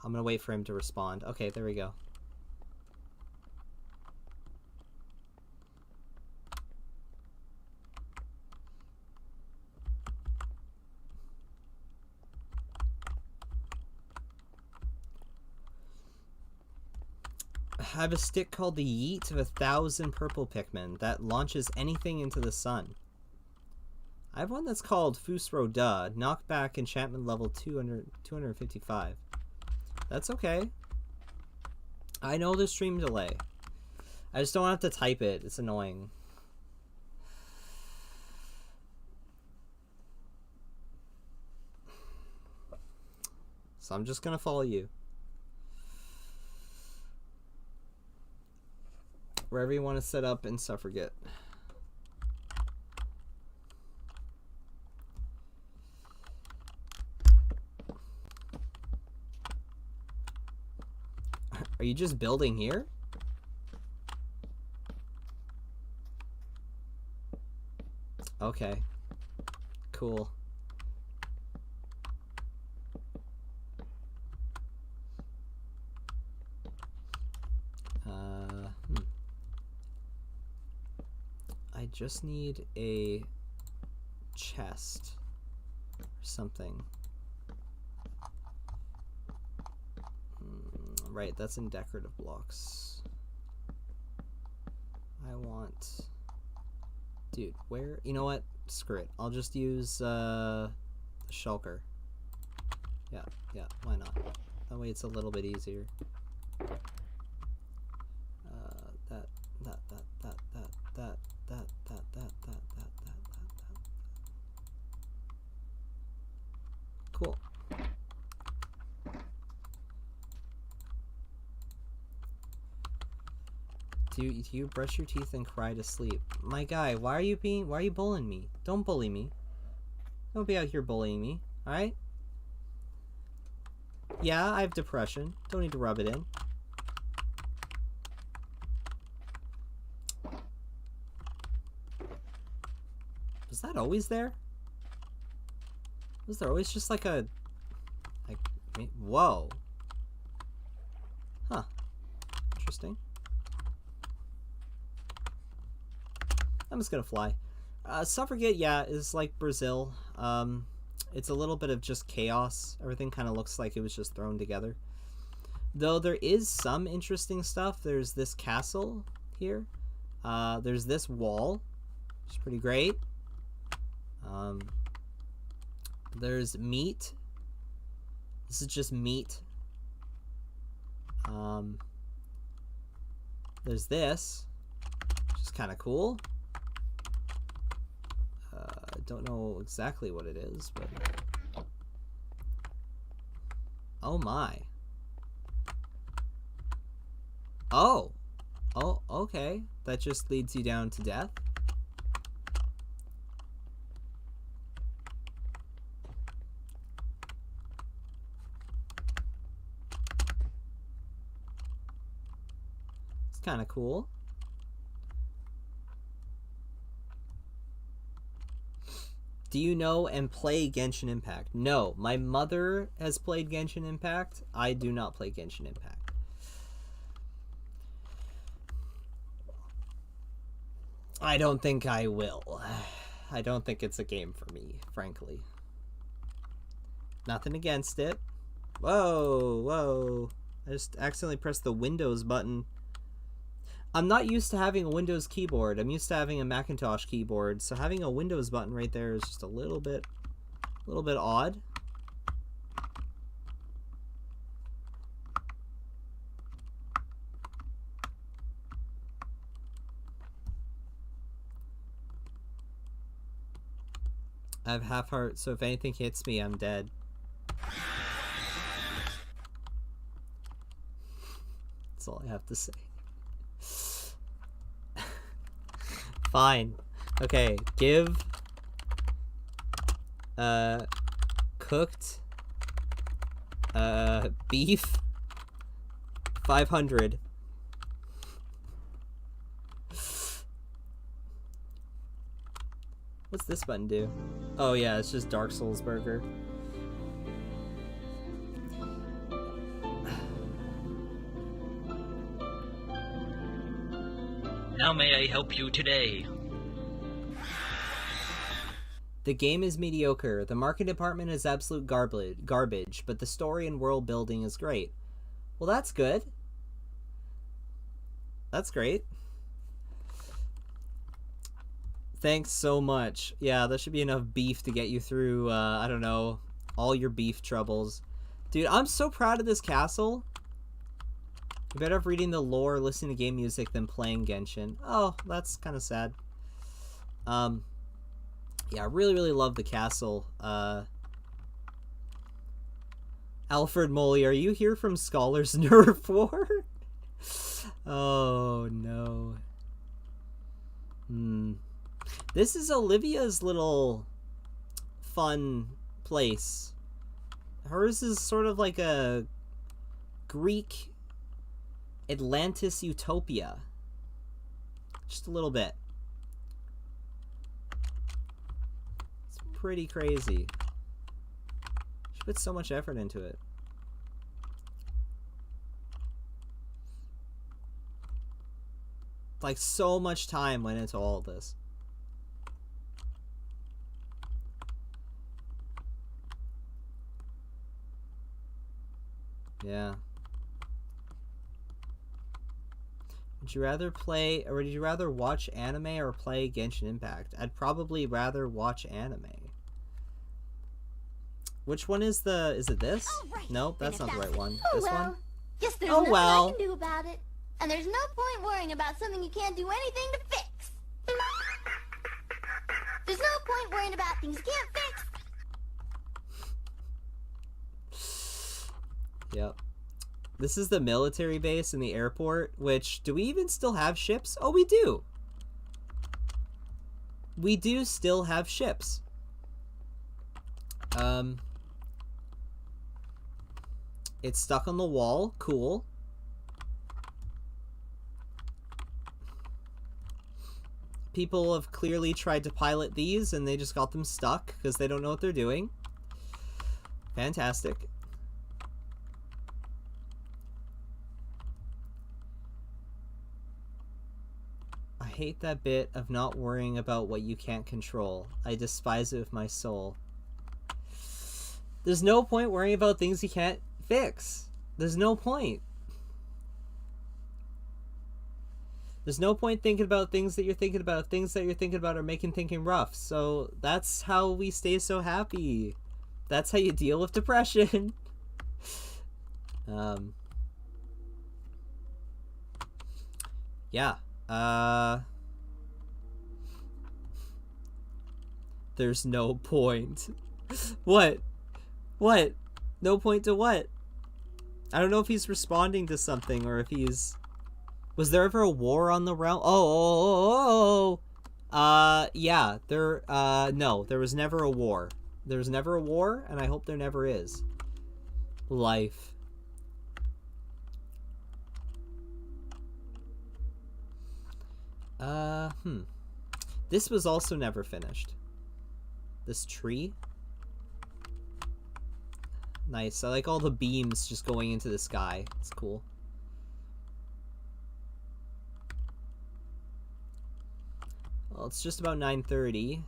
I'm gonna wait for him to respond. Okay, there we go. I have a stick called the Yeet of 1,000 Purple Pikmin that launches anything into the sun. I have one that's called Fusro Duh, knockback enchantment level 255. That's okay. I know the stream delay. I just don't have to type it. It's annoying. So I'm just gonna follow you. Wherever you want to set up in Suffragette. Are you just building here? Okay. Cool. I just need a chest or something. Right, that's in decorative blocks. I want... Dude, where... You know what? Screw it. I'll just use shulker. Yeah, why not? That way it's a little bit easier. That. Cool. Do you brush your teeth and cry to sleep? My guy, why are you bullying me? Don't bully me. Don't be out here bullying me, alright? Yeah, I have depression. Don't need to rub it in. Was that always there? Was there always just like a... Like, whoa. Huh. Interesting. I'm just gonna fly. Suffragette, yeah, is like Brazil. It's a little bit of just chaos. Everything kind of looks like it was just thrown together. Though there is some interesting stuff. There's this castle here. There's this wall, which is pretty great. There's meat. This is just meat. There's this, which is kind of cool. I don't know exactly what it is, but... Oh my. Oh, okay. That just leads you down to death. It's kind of cool. Do you know and play Genshin Impact? No, my mother has played Genshin Impact. I do not play Genshin Impact. I don't think I will. I don't think it's a game for me, frankly. Nothing against it. Whoa. I just accidentally pressed the Windows button. I'm not used to having a Windows keyboard. I'm used to having a Macintosh keyboard, so having a Windows button right there is just a little bit odd. I have half heart, so if anything hits me, I'm dead. That's all I have to say. Fine. Okay, give cooked beef 500. What's this button do? Oh yeah, it's just Dark Souls burger. How may I help you today? The game is mediocre. The market department is absolute garbage, but the story and world building is great. Well, that's good. That's great. Thanks so much. Yeah, that should be enough beef to get you through, I don't know, all your beef troubles. Dude, I'm so proud of this castle. You're better off reading the lore, listening to game music than playing Genshin. Oh, that's kind of sad. Yeah, I really, really love the castle. Alfred Molly, are you here from Scholar's Nerf War? Oh, no. This is Olivia's little fun place. Hers is sort of like a Greek Atlantis utopia. Just a little bit. It's pretty crazy. She put so much effort into it. Like, so much time went into all of this. Yeah. Would you rather play, or would you rather watch anime or play Genshin Impact? I'd probably rather watch anime. Which one is it this? Oh, right. Nope, that's not the right one. Oh, This well. one? Yes, there's Oh, nothing well. I can do about it. And there's no point worrying about something you can't do anything to fix. There's no point worrying about things you can't fix. Yep. This is the military base in the airport, which, do we even still have ships? Oh, we do. We do still have ships. It's stuck on the wall. Cool. People have clearly tried to pilot these, and they just got them stuck because they don't know what they're doing. Fantastic. I hate that bit of not worrying about what you can't control. I despise it with my soul. There's no point worrying about things you can't fix. There's no point. There's no point thinking about things that you're thinking about. Things that you're thinking about are making thinking rough. So that's how we stay so happy. That's how you deal with depression. Yeah. There's no point. What? What? No point to what? I don't know if he's responding to something or if he's... Was there ever a war on the realm? Yeah. No, there was never a war. There was never a war, and I hope there never is. Life. This was also never finished. This tree. Nice. I like all the beams just going into the sky. It's cool. Well, it's just about 9:30.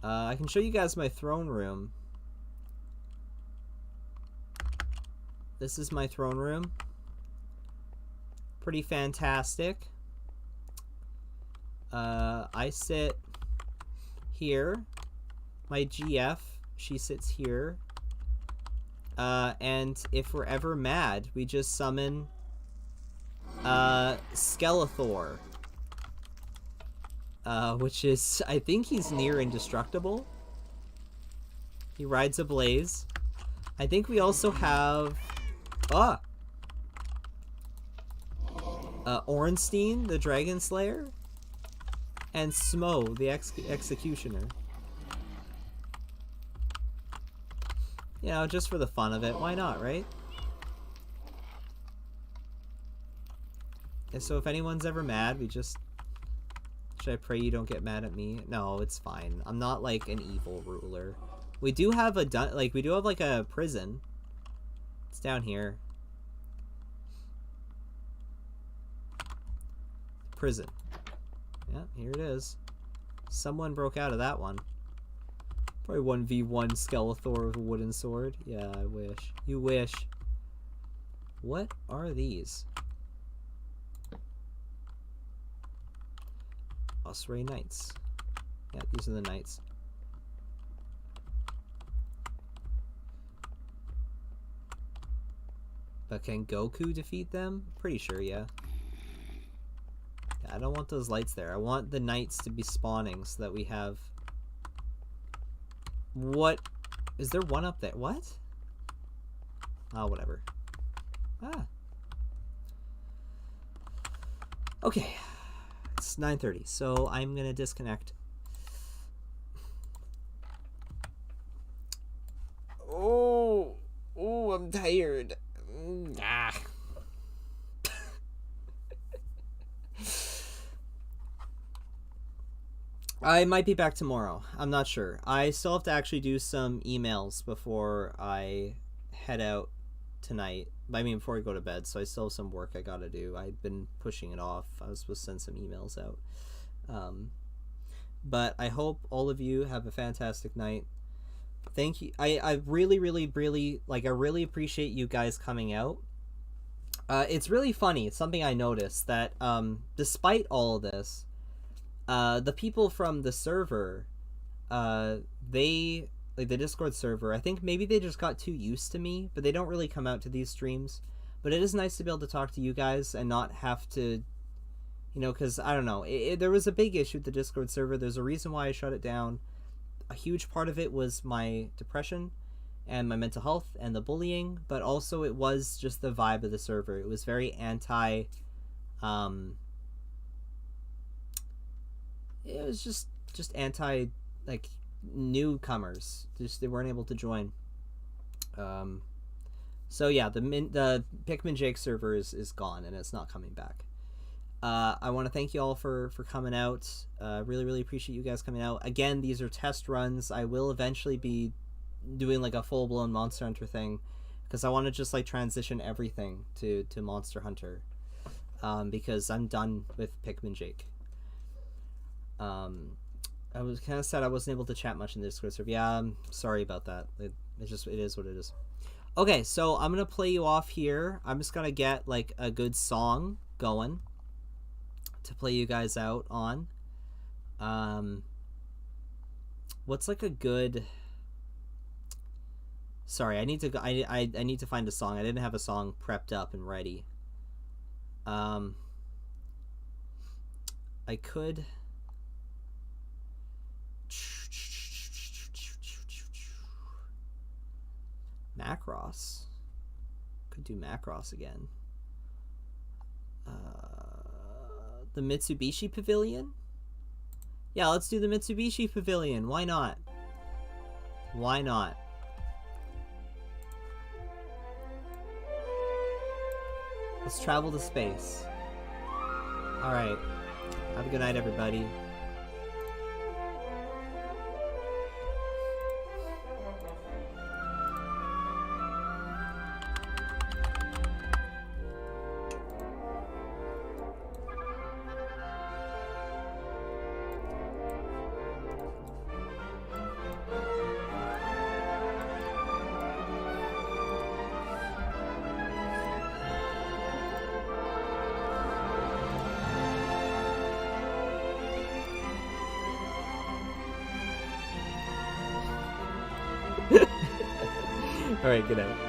I can show you guys my throne room. This is my throne room. Pretty fantastic. I sit here. My GF, she sits here. And if we're ever mad, we just summon Skeletor. Which is, I think he's near indestructible. He rides a blaze. I think we also have... Ornstein, the Dragon Slayer. And Smo, the Executioner. You know, just for the fun of it. Why not, right? Yeah, so if anyone's ever mad, we just... Should I pray you don't get mad at me? No, it's fine. I'm not, like, an evil ruler. We do have we do have, like, a prison. It's down here. Prison. Yeah, here it is. Someone broke out of that one. Probably 1v1 Skeletor with a wooden sword. Yeah, I wish. You wish. What are these? Osprey Knights. Yeah, these are the knights. But can Goku defeat them? Pretty sure, yeah. I don't want those lights there. I want the knights to be spawning so that we have... What? Is there one up there? What? Oh, whatever. Ah. Okay. It's 9:30, so I'm gonna disconnect. Oh, I'm tired. Ah. I might be back tomorrow. I'm not sure. I still have to actually do some emails before I head out tonight. I mean, before I go to bed. So I still have some work I gotta do. I've been pushing it off. I was supposed to send some emails out. But I hope all of you have a fantastic night. Thank you. I really, really, really, I really appreciate you guys coming out. It's really funny. It's something I noticed that, despite all of this, the people from the server, the Discord server, I think maybe they just got too used to me, but they don't really come out to these streams. But it is nice to be able to talk to you guys and not have to, because, I don't know, there was a big issue with the Discord server. There's a reason why I shut it down. A huge part of it was my depression and my mental health and the bullying, but also it was just the vibe of the server. It was very anti, it was just anti, newcomers. Just they weren't able to join. So yeah, the Pikminjake server is gone and it's not coming back. I want to thank you all for coming out. Really, really appreciate you guys coming out. Again, these are test runs. I will eventually be doing a full-blown Monster Hunter thing because I want to just transition everything to Monster Hunter, because I'm done with Pikminjake. I was kind of sad I wasn't able to chat much in the Discord server. Yeah, I'm sorry about that. It is what it is. Okay, so I'm gonna play you off here. I'm just gonna get a good song going to play you guys out on. What's a good... Sorry, I need to go. I need to find a song. I didn't have a song prepped up and ready. I could... Macross. Could do Macross again. The Mitsubishi Pavilion? Yeah, let's do the Mitsubishi Pavilion. Why not? Why not? Let's travel to space. Alright. Have a good night, everybody. Alright, good night.